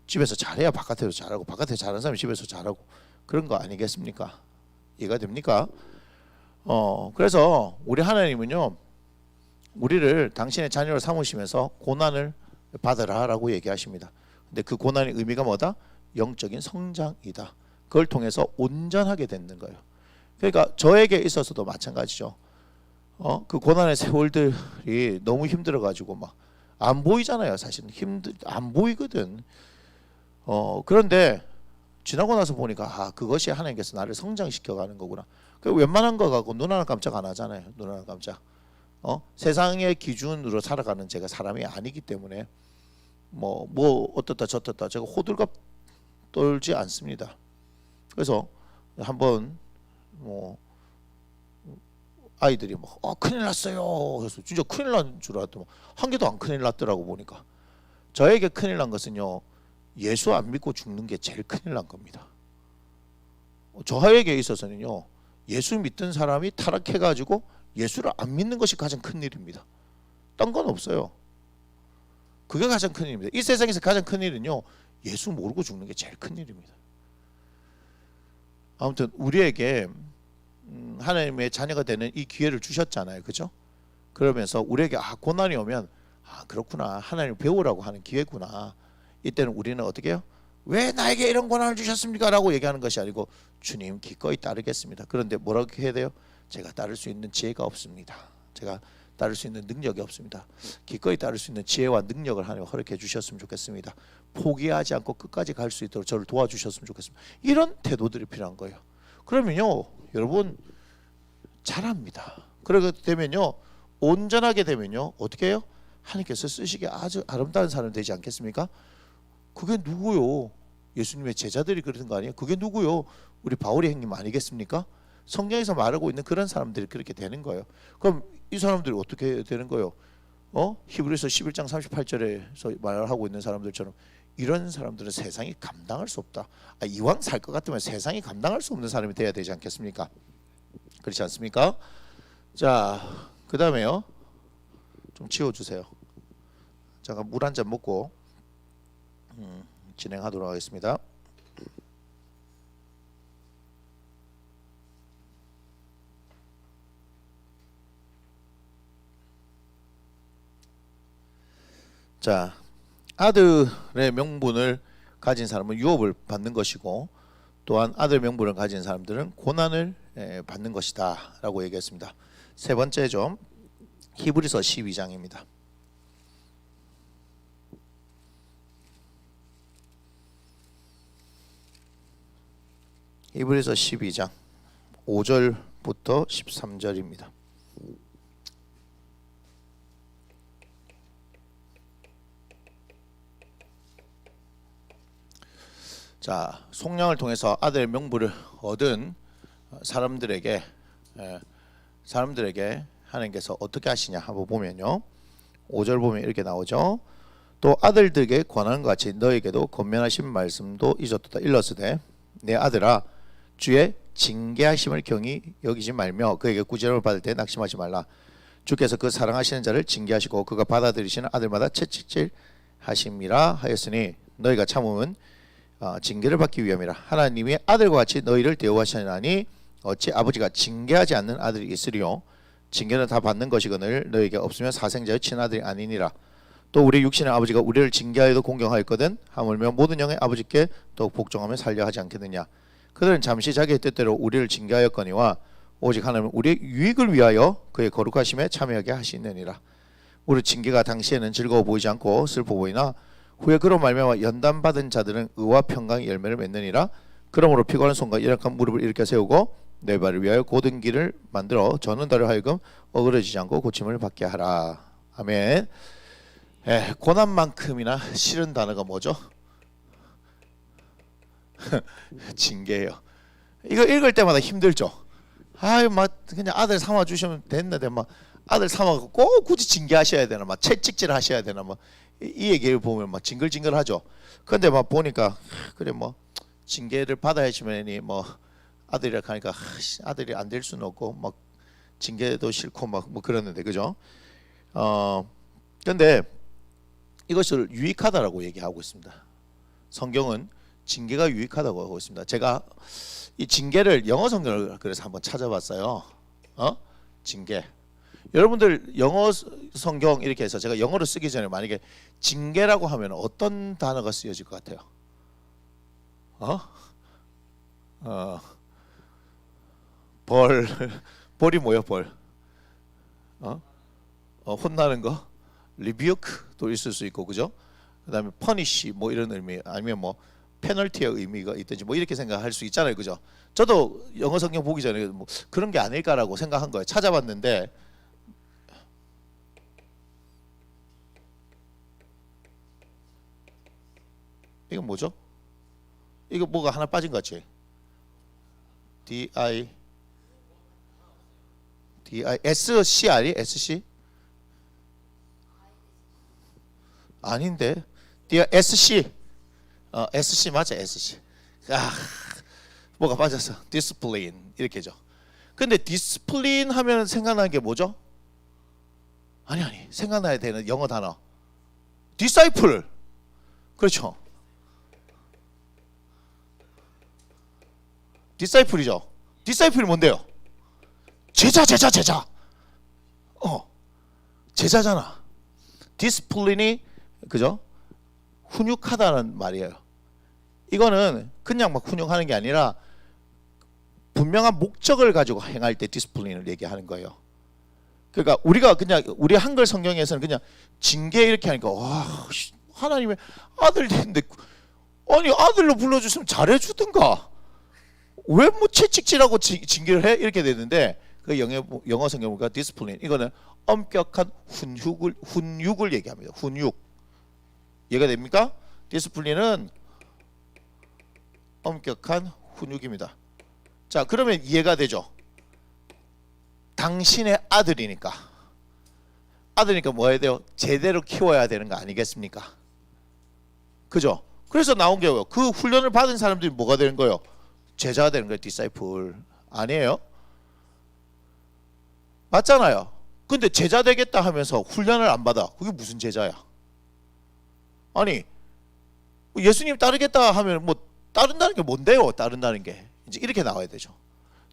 집에서 잘해야 바깥에서 잘하고 바깥에서 잘하는 사람이 집에서 잘하고 그런 거 아니겠습니까? 이해가 됩니까? 그래서 우리 하나님은요 우리를 당신의 자녀로 삼으시면서 고난을 받으라라고 얘기하십니다. 근데 그 고난의 의미가 뭐다? 영적인 성장이다. 그걸 통해서 온전하게 되는 거예요. 그러니까 저에게 있어서도 마찬가지죠. 그 고난의 세월들이 너무 힘들어가지고 막 안 보이잖아요. 사실은 안 보이거든. 그런데 지나고 나서 보니까 그것이 하나님께서 나를 성장시켜가는 거구나. 그 웬만한 거 갖고 눈 하나 깜짝 안 하잖아요. 눈 하나 깜짝. 세상의 기준으로 살아가는 제가 사람이 아니기 때문에 뭐 어떻다 저떻다 제가 호들갑 떨지 않습니다. 그래서 한번 아이들이 큰일 났어요. 그래서 진짜 큰일 난 줄 알았더니 한 개도 안 큰일 났더라고 보니까. 저에게 큰일 난 것은요 예수 안 믿고 죽는 게 제일 큰일 난 겁니다. 저에게 있어서는요 예수 믿던 사람이 타락해가지고 예수를 안 믿는 것이 가장 큰 일입니다. 딴 건 없어요. 그게 가장 큰 일입니다. 이 세상에서 가장 큰 일은요 예수 모르고 죽는 게 제일 큰 일입니다. 아무튼 우리에게 하나님의 자녀가 되는 이 기회를 주셨잖아요. 그죠? 그러면서 우리에게 고난이 오면 그렇구나 하나님을 배우라고 하는 기회구나. 이때는 우리는 어떻게 해요? 왜 나에게 이런 고난을 주셨습니까? 라고 얘기하는 것이 아니고 주님 기꺼이 따르겠습니다. 그런데 뭐라고 해야 돼요? 제가 따를 수 있는 지혜가 없습니다. 제가 따를 수 있는 능력이 없습니다. 기꺼이 따를 수 있는 지혜와 능력을 하나님 허락해 주셨으면 좋겠습니다. 포기하지 않고 끝까지 갈 수 있도록 저를 도와주셨으면 좋겠습니다. 이런 태도들이 필요한 거예요. 그러면요 여러분 잘합니다. 그러게 되면요 온전하게 되면요 어떻게 해요? 하나님께서 쓰시기에 아주 아름다운 사람이 되지 않겠습니까? 그게 누구요? 예수님의 제자들이 그러는 거 아니에요? 그게 누구요? 우리 바울의 형님 아니겠습니까? 성경에서 말하고 있는 그런 사람들이 그렇게 되는 거예요. 그럼 이 사람들이 어떻게 되는 거예요? 히브리서 11장 38절에서 말하고 있는 사람들처럼 이런 사람들은 세상이 감당할 수 없다. 이왕 살 것 같으면 세상이 감당할 수 없는 사람이 돼야 되지 않겠습니까? 그렇지 않습니까? 자, 그 다음에요. 좀 치워주세요. 잠깐 물 한 잔 먹고 진행하도록 하겠습니다. 자, 아들의 명분을 가진 사람은 유업을 받는 것이고, 또한 아들 명분을 가진 사람들은 고난을 받는 것이다 라고 얘기했습니다. 세 번째 좀 히브리서 12장입니다. 히브리서 12장 5절부터 13절입니다. 자, 속량을 통해서 아들의 명분을 얻은 사람들에게 하나님께서 어떻게 하시냐 한번 보면요. 5절 보면 이렇게 나오죠. 또 아들들에게 권한과 같이 너에게도 권면하신 말씀도 잊었도다. 일러스되 내 아들아 주의 징계하심을 경히 여기지 말며 그에게 구제를 받을 때 낙심하지 말라. 주께서 그 사랑하시는 자를 징계하시고 그가 받아들이시는 아들마다 채찍질 하심이라 하였으니 너희가 참음은 징계를 받기 위함이라. 하나님이 아들과 같이 너희를 대우하시나니 어찌 아버지가 징계하지 않는 아들이 있으리요. 징계는 다 받는 것이거늘 너희에게 없으면 사생자의 친아들이 아니니라. 또 우리 육신의 아버지가 우리를 징계하여도 공경하였거든 하물며 모든 영의 아버지께 더욱 복종하며 살려 하지 않겠느냐. 그들은 잠시 자기의 뜻대로 우리를 징계하였거니와 오직 하나님은 우리의 유익을 위하여 그의 거룩하심에 참여하게 하시느니라. 우리 징계가 당시에는 즐거워 보이지 않고 슬퍼 보이나 후에 그로 말미암아 연단받은 자들은 의와 평강의 열매를 맺느니라. 그러므로 피곤한 손과 연약한 무릎을 일으켜 세우고 내 발을 위하여 고든 길을 만들어 저는 다를 하여금 어그러지지 않고 고침을 받게 하라. 아멘. 고난만큼이나 싫은 단어가 뭐죠? 징계예요. 이거 읽을 때마다 힘들죠. 막 그냥 아들 삼아 주시면 됐는데 막 아들 삼아 꼭 굳이 징계하셔야 되나, 막 채찍질 하셔야 되나, 뭐 이 얘기를 보면 막 징글징글하죠. 그런데 막 보니까 그래 뭐 징계를 받아야지만이 뭐 아들이라 하니까 아들이 안 될 수는 없고 막 징계도 싫고 막 뭐 그러는데 그죠? 그런데 이것을 유익하다라고 얘기하고 있습니다. 성경은 징계가 유익하다고 하고 있습니다. 제가 이 징계를 영어 성경을 그래서 한번 찾아봤어요. 징계. 여러분들 영어 성경 이렇게 해서 제가 영어로 쓰기 전에 만약에 징계라고 하면 어떤 단어가 쓰여질 것 같아요? 벌이 뭐예요? 벌. 혼나는 거. 리뷰크도 있을 수 있고 그죠? 그다음에 퍼니시 뭐 이런 의미, 아니면 뭐 페널티의 의미가 있든지 뭐 이렇게 생각할 수 있잖아요, 그죠? 저도 영어 성경 보기 전에 뭐 그런 게 아닐까라고 생각한 거예요. 찾아봤는데 이건 뭐죠? 이거 뭐가 하나 빠진 것 같지? SC 아니? SC? 아닌데. SC. SC 맞아, SC. 뭐가 빠졌어. 디스플린 이렇게죠. 근데 디스플린 하면 생각나는 게 뭐죠? 아니 생각나야 되는 영어 단어. 디사이플. 그렇죠. 디사이플이죠. 디사이플이 뭔데요? 제자. 제자잖아. 디스플린이 그죠? 훈육하다는 말이에요. 이거는 그냥 막 훈육하는 게 아니라 분명한 목적을 가지고 행할 때 디스플린을 얘기하는 거예요. 그러니까 우리가 그냥 우리 한글 성경에서는 그냥 징계 이렇게 하니까 와, 하나님의 아들인데 아니 아들로 불러주시면 잘해주든가 왜 뭐 채찍질하고 징계를 해? 이렇게 되는데 그 영어 성경 보니까 디스플린 이거는 엄격한 훈육을 얘기합니다. 훈육. 이해가 됩니까? 디스플린은 엄격한 훈육입니다. 자, 그러면 이해가 되죠? 당신의 아들이니까 뭐 해야 돼요? 제대로 키워야 되는 거 아니겠습니까? 그죠? 그래서 나온 게 그 훈련을 받은 사람들이 뭐가 되는 거예요? 제자가 되는 거예요. 디사이플 아니에요? 맞잖아요. 근데 제자 되겠다 하면서 훈련을 안 받아. 그게 무슨 제자야? 아니 예수님 따르겠다 하면 뭐 따른다는 게 뭔데요? 따른다는 게 이제 이렇게 나와야 되죠.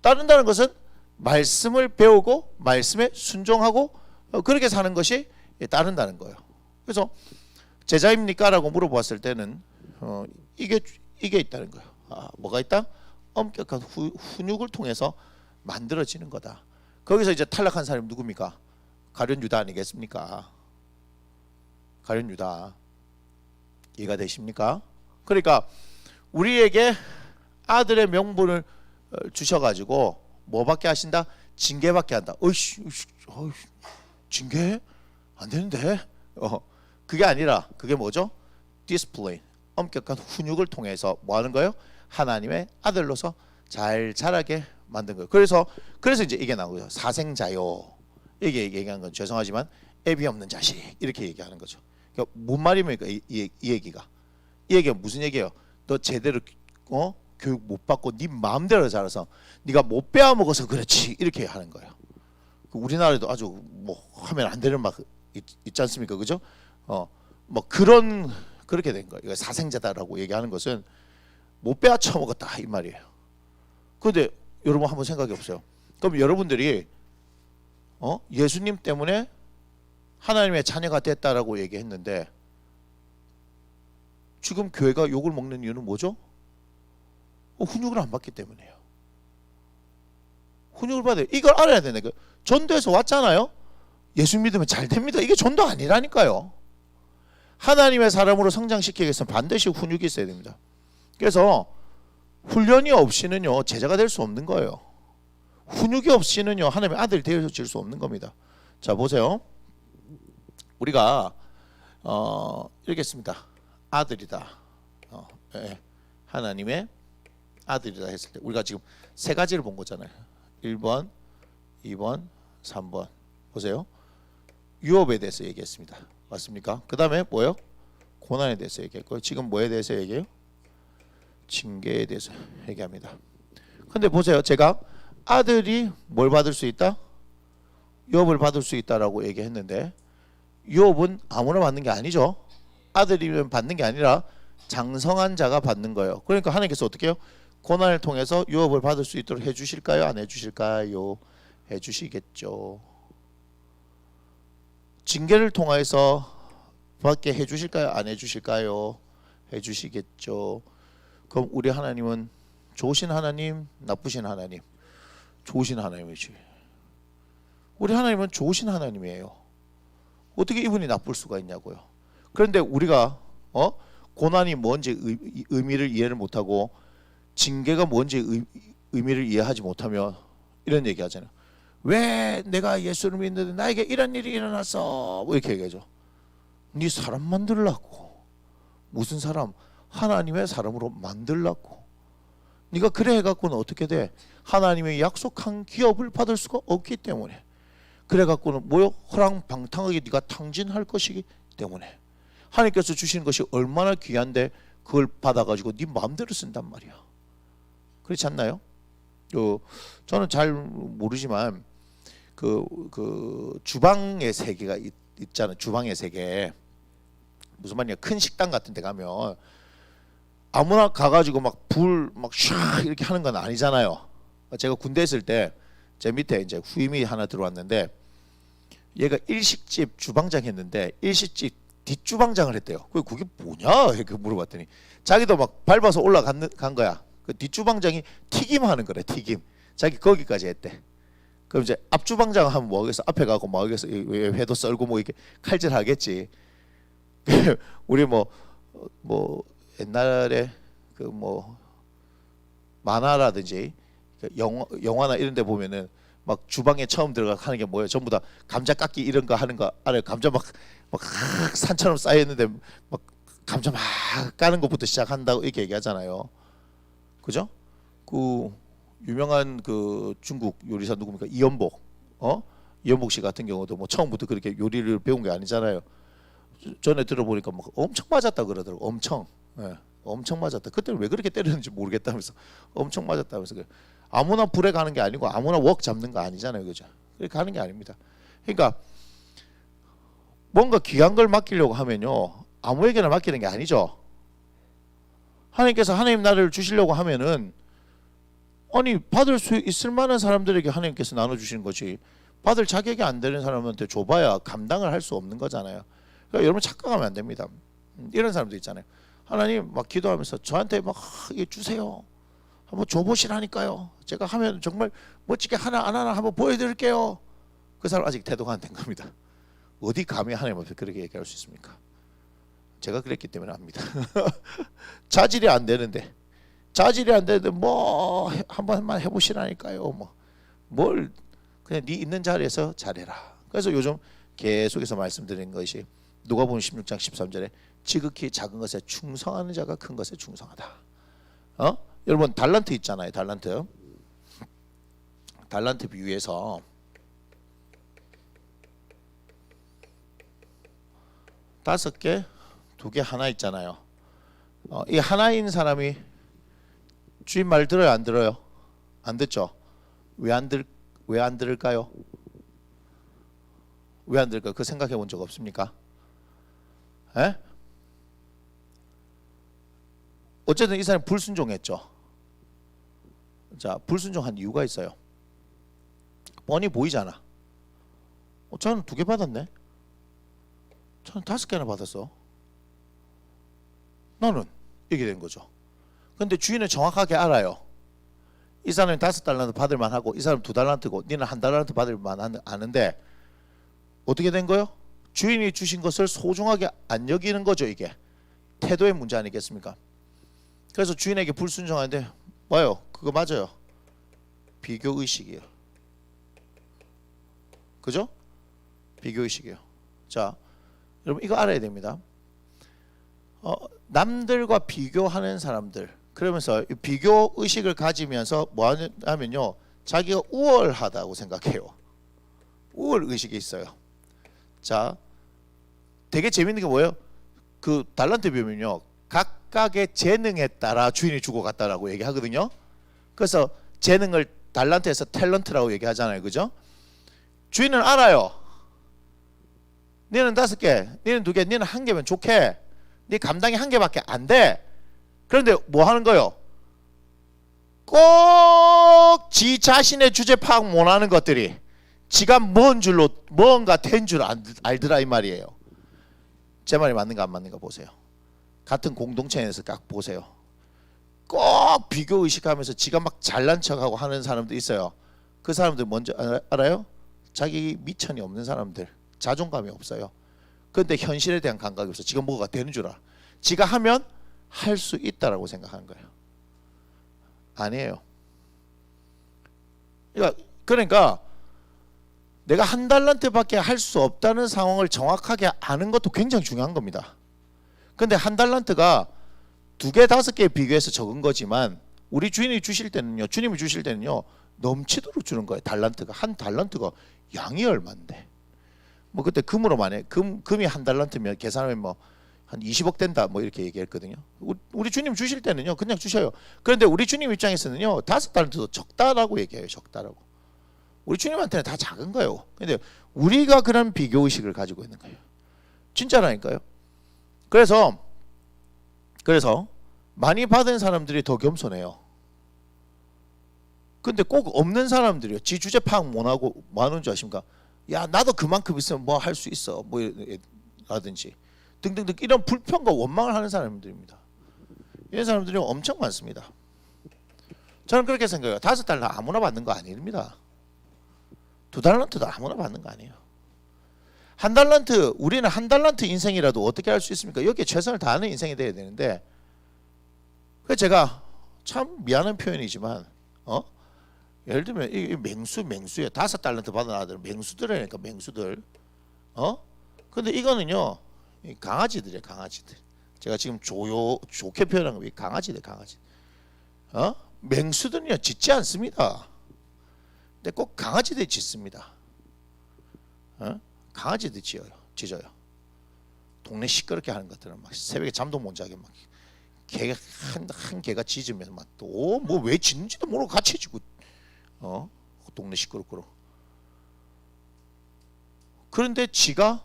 따른다는 것은 말씀을 배우고 말씀에 순종하고 그렇게 사는 것이 따른다는 거예요. 그래서 제자입니까? 라고 물어보았을 때는 이게 있다는 거예요. 뭐가 있다? 엄격한 훈육을 통해서 만들어지는 거다. 거기서 이제 탈락한 사람이 누굽니까? 가룟 유다 아니겠습니까? 가룟 유다. 이해가 되십니까? 그러니까 우리에게 아들의 명분을 주셔가지고 뭐밖에 하신다? 징계밖에 한다. 어이씨, 징계? 안 되는데? 그게 아니라 그게 뭐죠? 디스플레이, 엄격한 훈육을 통해서 뭐 하는 거예요? 하나님의 아들로서 잘 자라게 만든 거예요. 그래서 이제 이게 나온 거죠. 사생자요. 이게 얘기한 건 죄송하지만 애비 없는 자식 이렇게 얘기하는 거죠. 그러니까 뭔 말입니까? 이 얘기가 무슨 얘기예요? 너 제대로 교육 못 받고 네 마음대로 자라서 네가 못 빼앗먹어서 그렇지 이렇게 하는 거예요. 우리나라에도 아주 뭐 하면 안 되는 막 있지 않습니까? 그죠? 뭐 그렇게 된 거예요. 이거 사생자다라고 얘기하는 것은 못 빼앗쳐 먹었다 이 말이에요. 그런데 여러분 한번 생각해 보세요. 그럼 여러분들이 예수님 때문에 하나님의 자녀가 됐다라고 얘기했는데 지금 교회가 욕을 먹는 이유는 뭐죠? 훈육을 안 받기 때문이에요. 훈육을 받아요. 이걸 알아야 되는 거예요. 전도에서 왔잖아요. 예수 믿으면 잘 됩니다. 이게 전도 아니라니까요. 하나님의 사람으로 성장시키기 위해서는 반드시 훈육이 있어야 됩니다. 그래서 훈련이 없이는요 제자가 될 수 없는 거예요. 훈육이 없이는요 하나님의 아들이 되어질 수 없는 겁니다. 자 보세요. 우리가 이렇게 했습니다. 아들이다. 하나님의 아들이다 했을 때 우리가 지금 세 가지를 본 거잖아요. 1번, 2번, 3번. 보세요. 유업에 대해서 얘기했습니다. 맞습니까? 그 다음에 뭐예요? 고난에 대해서 얘기했고요. 지금 뭐에 대해서 얘기해요? 징계에 대해서 얘기합니다. 근데 보세요. 제가 아들이 뭘 받을 수 있다? 유업을 받을 수 있다라고 얘기했는데 유업은 아무나 받는 게 아니죠. 아들이면 받는 게 아니라 장성한 자가 받는 거예요. 그러니까 하나님께서 어떻게 해요? 고난을 통해서 유업을 받을 수 있도록 해주실까요? 안 해주실까요? 해주시겠죠. 징계를 통해서 받게 해주실까요? 안 해주실까요? 해주시겠죠. 그럼 우리 하나님은 좋으신 하나님, 나쁘신 하나님? 좋으신 하나님이지. 우리 하나님은 좋으신 하나님이에요. 어떻게 이분이 나쁠 수가 있냐고요. 그런데 우리가 고난이 뭔지 의미를 이해를 못하고 징계가 뭔지 의미를 이해하지 못하면 이런 얘기 하잖아요. 왜 내가 예수를 믿는데 나에게 이런 일이 일어났어? 뭐 이렇게 얘기하죠. 네 사람 만들라고. 무슨 사람? 하나님의 사람으로 만들라고. 네가 그래 해갖고는 어떻게 돼? 하나님의 약속한 기업을 받을 수가 없기 때문에. 그래 갖고는 뭐요? 허랑방탕하게 네가 탕진할 것이기 때문에. 하나님께서 주시는 것이 얼마나 귀한데 그걸 받아가지고 네 마음대로 쓴단 말이야. 그렇지 않나요? 저는 잘 모르지만 그 주방의 세계가 있잖아요. 주방의 세계. 무슨 말이냐? 큰 식당 같은 데 가면 아무나 가가지고 막 불 막 샥 이렇게 하는 건 아니잖아요. 제가 군대 있을 때 제 밑에 이제 후임이 하나 들어왔는데 얘가 일식집 주방장 했는데 일식집 뒷주방장을 했대요. 그게 뭐냐? 이렇게 물어봤더니 자기도 막 밟아서 올라간 거야. 그 뒷주방장이 튀김하는 거래. 튀김. 자기 거기까지 했대. 그럼 이제 앞주방장 하면 뭐 하겠어? 앞에 가고 뭐 하겠어? 회도 썰고 뭐 이렇게 칼질하겠지. 우리 뭐 옛날에 그 뭐 만화라든지 영화나 이런 데 보면은 막 주방에 처음 들어가 하는 게 뭐예요? 전부 다 감자 깎기 이런 거 하는 거 알아요? 감자 막 산처럼 쌓여 있는데 막 감자 막 까는 것부터 시작한다고 이렇게 얘기하잖아요. 그죠? 그 유명한 그 중국 요리사 누굽니까? 이연복. 이연복 씨 같은 경우도 뭐 처음부터 그렇게 요리를 배운 게 아니잖아요. 전에 들어보니까 뭐 엄청 맞았다 그러더라고. 엄청. 예, 엄청 맞았다. 그때는 왜 그렇게 때렸는지 모르겠다면서 엄청 맞았다면서. 아무나 불에 가는 게 아니고 아무나 웍 잡는 거 아니잖아요, 그죠? 그렇게 가는 게 아닙니다. 그러니까 뭔가 귀한 걸 맡기려고 하면요, 아무에게나 맡기는 게 아니죠. 하나님께서 하나님 나라를 주시려고 하면은 아니 받을 수 있을 만한 사람들에게 하나님께서 나눠주시는 거지, 받을 자격이 안 되는 사람한테 줘봐야 감당을 할 수 없는 거잖아요. 그러니까 여러분 착각하면 안 됩니다. 이런 사람도 있잖아요. 하나님 막 기도하면서 저한테 막 이게 주세요, 한번 줘보시라니까요, 제가 하면 정말 멋지게 하나 안 하나 한번 보여드릴게요. 그 사람 아직 태도가 안 된 겁니다. 어디 감히 하나님 앞에 그렇게 얘기할 수 있습니까? 제가 그랬기 때문에 압니다. 자질이 안 되는데 뭐 한번만 해보시라니까요. 뭐 뭘 그냥 네 있는 자리에서 잘해라. 그래서 요즘 계속해서 말씀드리는 것이 누가복음 16장 13절에 지극히 작은 것에 충성하는 자가 큰 것에 충성하다. 여러분 달란트 있잖아요. 달란트 비유에서 다섯 개, 두 개, 하나 있잖아요. 이 하나인 사람이 주인 말 들어요, 안 들어요? 안 듣죠? 왜 안 들을까요? 왜 안 들을까요? 그 생각해 본 적 없습니까? 에? 어쨌든 이 사람이 불순종했죠. 자, 불순종한 이유가 있어요. 뻔히 보이잖아. 저는 두 개 받았네. 저는 5개나 받았어. 너는 이렇게 된 거죠. 근데 주인은 정확하게 알아요. 이 사람이 5달란트 받을 만하고 이 사람 2달란트고 니는 1달란트 받을 만 아는데 어떻게 된 거요? 주인이 주신 것을 소중하게 안 여기는 거죠. 이게 태도의 문제 아니겠습니까? 그래서 주인에게 불순종하는데 뭐요? 그거 맞아요. 비교의식이에요. 그죠? 비교의식이에요. 자, 여러분 이거 알아야 됩니다. 남들과 비교하는 사람들, 그러면서 비교 의식을 가지면서 뭐 하냐면요, 자기가 우월하다고 생각해요. 우월 의식이 있어요. 자, 되게 재밌는 게 뭐예요? 그 달란트 배우면요, 각각의 재능에 따라 주인이 주고 갔다라고 얘기하거든요. 그래서 재능을 달란트에서 탤런트라고 얘기하잖아요, 그죠? 주인은 알아요. 너는 5개, 너는 2개, 너는 1개면 좋게. 네 감당이 1개밖에 안 돼. 그런데 뭐 하는 거요? 꼭 지 자신의 주제 파악 못하는 것들이 지가 뭔 줄로 뭔가 된 줄 알더라 이 말이에요. 제 말이 맞는가 안 맞는가 보세요. 같은 공동체에서 딱 보세요. 꼭 비교 의식하면서 지가 막 잘난 척하고 하는 사람도 있어요. 그 사람들 뭔지 알아요? 자기 미천이 없는 사람들, 자존감이 없어요. 그런데 현실에 대한 감각이 없어. 지가 뭐가 되는 줄 알아. 지가 하면 할 수 있다라고 생각하는 거예요. 아니에요. 그러니까 내가 1달란트밖에 할 수 없다는 상황을 정확하게 아는 것도 굉장히 중요한 겁니다. 근데 1달란트가 2개, 5개에 비교해서 적은 거지만 우리 주님이 주실 때는요, 넘치도록 주는 거예요. 달란트가 한 달란트가 양이 얼마인데? 뭐 그때 금으로 만해 금이 1달란트면 계산하면 뭐 한 20억 된다 뭐 이렇게 얘기했거든요. 우리 주님 주실 때는요 그냥 주셔요. 그런데 우리 주님 입장에서는요 5달란트도 적다라고 얘기해요. 적다라고. 우리 주님한테는 다 작은 거예요. 근데 우리가 그런 비교 의식을 가지고 있는 거예요. 진짜라니까요. 그래서 많이 받은 사람들이 더 겸손해요. 근데 꼭 없는 사람들이요, 지 주제 파악 못하고 뭐 하는 줄 아십니까? 야, 나도 그만큼 있으면 뭐 할 수 있어 뭐 라든지 등등등 이런 불평과 원망을 하는 사람들입니다. 이런 사람들이 엄청 많습니다. 저는 그렇게 생각해요. 5달러 아무나 받는 거 아닙니다. 2달란트도 아무나 받는 거 아니에요. 1달란트, 우리는 1달란트 인생이라도 어떻게 할 수 있습니까? 여기에 최선을 다하는 인생이 돼야 되는데, 그래서 제가 참 미안한 표현이지만 예를 들면 이 맹수에 5달란트 받은 아들 맹수들이니까 맹수들. 근데 이거는요 강아지들이에요. 강아지들. 제가 지금 좋게 표현한 거 강아지들. 맹수들은요 짖지 않습니다. 근데 꼭 강아지들이 짖습니다. 강아지들이 짖어요. 동네 시끄럽게 하는 것들은 막 새벽에 잠도 못 자게 막 개가 한 개가 짖으면서 막 또 뭐 왜 짖는지도 모르고 같이 짖고 동네 시끄럽고. 그런데 지가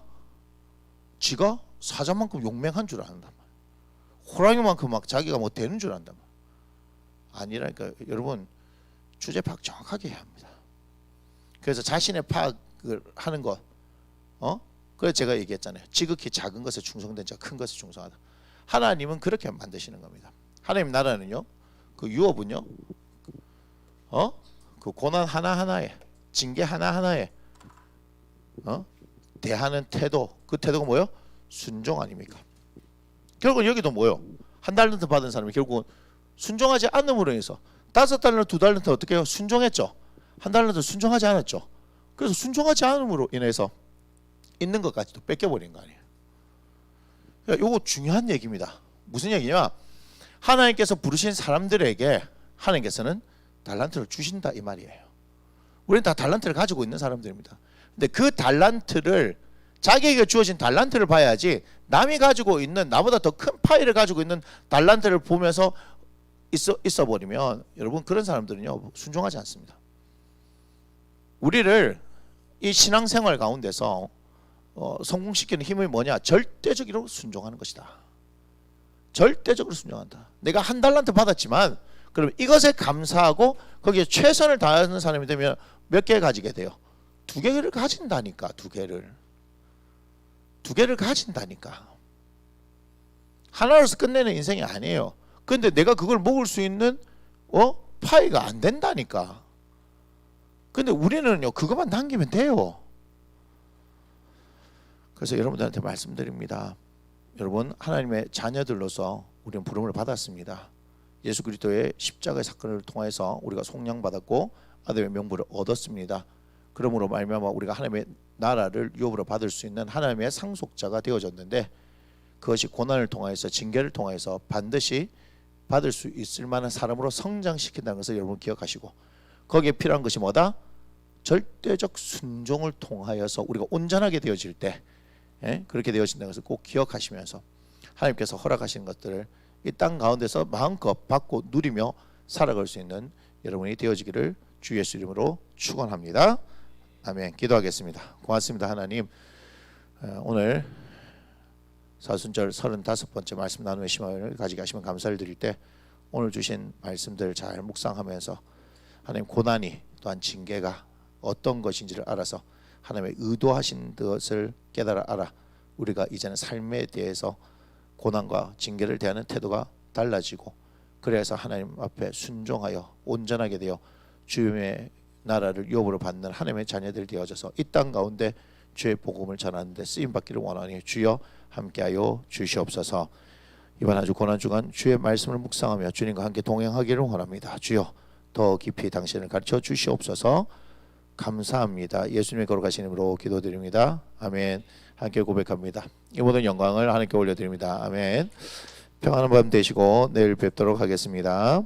사자만큼 용맹한 줄 안단 말이야. 호랑이만큼 막 자기가 뭐 되는 줄 안단 말이야. 아니라니까. 여러분, 주제 파악 정확하게 해야 합니다. 그래서 자신의 파악을 하는 것, 그래서 제가 얘기했잖아요. 지극히 작은 것에 충성된 자 큰 것에 충성하다. 하나님은 그렇게 만드시는 겁니다. 하나님 나라는요, 그 유업은요, 그 고난 하나하나에, 징계 하나하나에, 대하는 태도, 그 태도가 뭐예요? 순종 아닙니까? 결국 여기도 뭐예요? 한 달란트 받은 사람이 결국은 순종하지 않음으로 인해서 5달란트, 2달란트 어떻게 해요? 순종했죠. 한 달란트 순종하지 않았죠. 그래서 순종하지 않음으로 인해서 있는 것까지도 뺏겨버린 거 아니에요. 이거 중요한 얘기입니다. 무슨 얘기냐? 하나님께서 부르신 사람들에게 하나님께서는 달란트를 주신다 이 말이에요. 우리는 다 달란트를 가지고 있는 사람들입니다. 근데 그 달란트를, 자기에게 주어진 달란트를 봐야지, 남이 가지고 있는 나보다 더 큰 파일을 가지고 있는 달란트를 보면서 있어 버리면 여러분, 그런 사람들은요 순종하지 않습니다. 우리를 이 신앙생활 가운데서 성공시키는 힘이 뭐냐? 절대적으로 순종하는 것이다. 절대적으로 순종한다. 내가 한 달란트 받았지만 그럼 이것에 감사하고 거기에 최선을 다하는 사람이 되면 몇 개 가지게 돼요? 2개를 가진다니까. 2개를 가진다니까. 하나로서 끝내는 인생이 아니에요. 근데 내가 그걸 먹을 수 있는 파이가 안 된다니까. 근데 우리는요 그것만 남기면 돼요. 그래서 여러분들한테 말씀드립니다. 여러분, 하나님의 자녀들로서 우리는 부름을 받았습니다. 예수 그리스도의 십자가의 사건을 통해서 우리가 속량받았고 아들의 명분을 얻었습니다. 그러므로 말미암아 우리가 하나님의 나라를 유업으로 받을 수 있는 하나님의 상속자가 되어졌는데, 그것이 고난을 통해서, 징계를 통해서 반드시 받을 수 있을 만한 사람으로 성장시킨다는 것을 여러분 기억하시고, 거기에 필요한 것이 뭐다? 절대적 순종을 통하여서 우리가 온전하게 되어질 때, 그렇게 되어진다는 것을 꼭 기억하시면서 하나님께서 허락하신 것들을 이 땅 가운데서 마음껏 받고 누리며 살아갈 수 있는 여러분이 되어지기를 주 예수 이름으로 축원합니다. 아멘. 기도하겠습니다. 고맙습니다. 하나님, 오늘 사순절 35번째 말씀 나눔의 시간을 가지게 하시면 감사를 드릴 때, 오늘 주신 말씀들 잘 묵상하면서 하나님, 고난이 또한 징계가 어떤 것인지를 알아서 하나님의 의도하신 것을 깨달아 알아 우리가 이제는 삶에 대해서 고난과 징계를 대하는 태도가 달라지고, 그래서 하나님 앞에 순종하여 온전하게 되어 주님의 나라를 유업으로 받는 하나님의 자녀들 되어져서 이 땅 가운데 주의 복음을 전하는데 쓰임받기를 원하니 주여 함께하여 주시옵소서. 이번 한 주 고난 주간 주의 말씀을 묵상하며 주님과 함께 동행하기를 원합니다. 주여 더 깊이 당신을 가르쳐 주시옵소서. 감사합니다. 예수님의 거룩하신 이름으로 기도드립니다. 아멘. 함께 고백합니다. 이 모든 영광을 하나님께 올려드립니다. 아멘. 평안한 밤 되시고 내일 뵙도록 하겠습니다.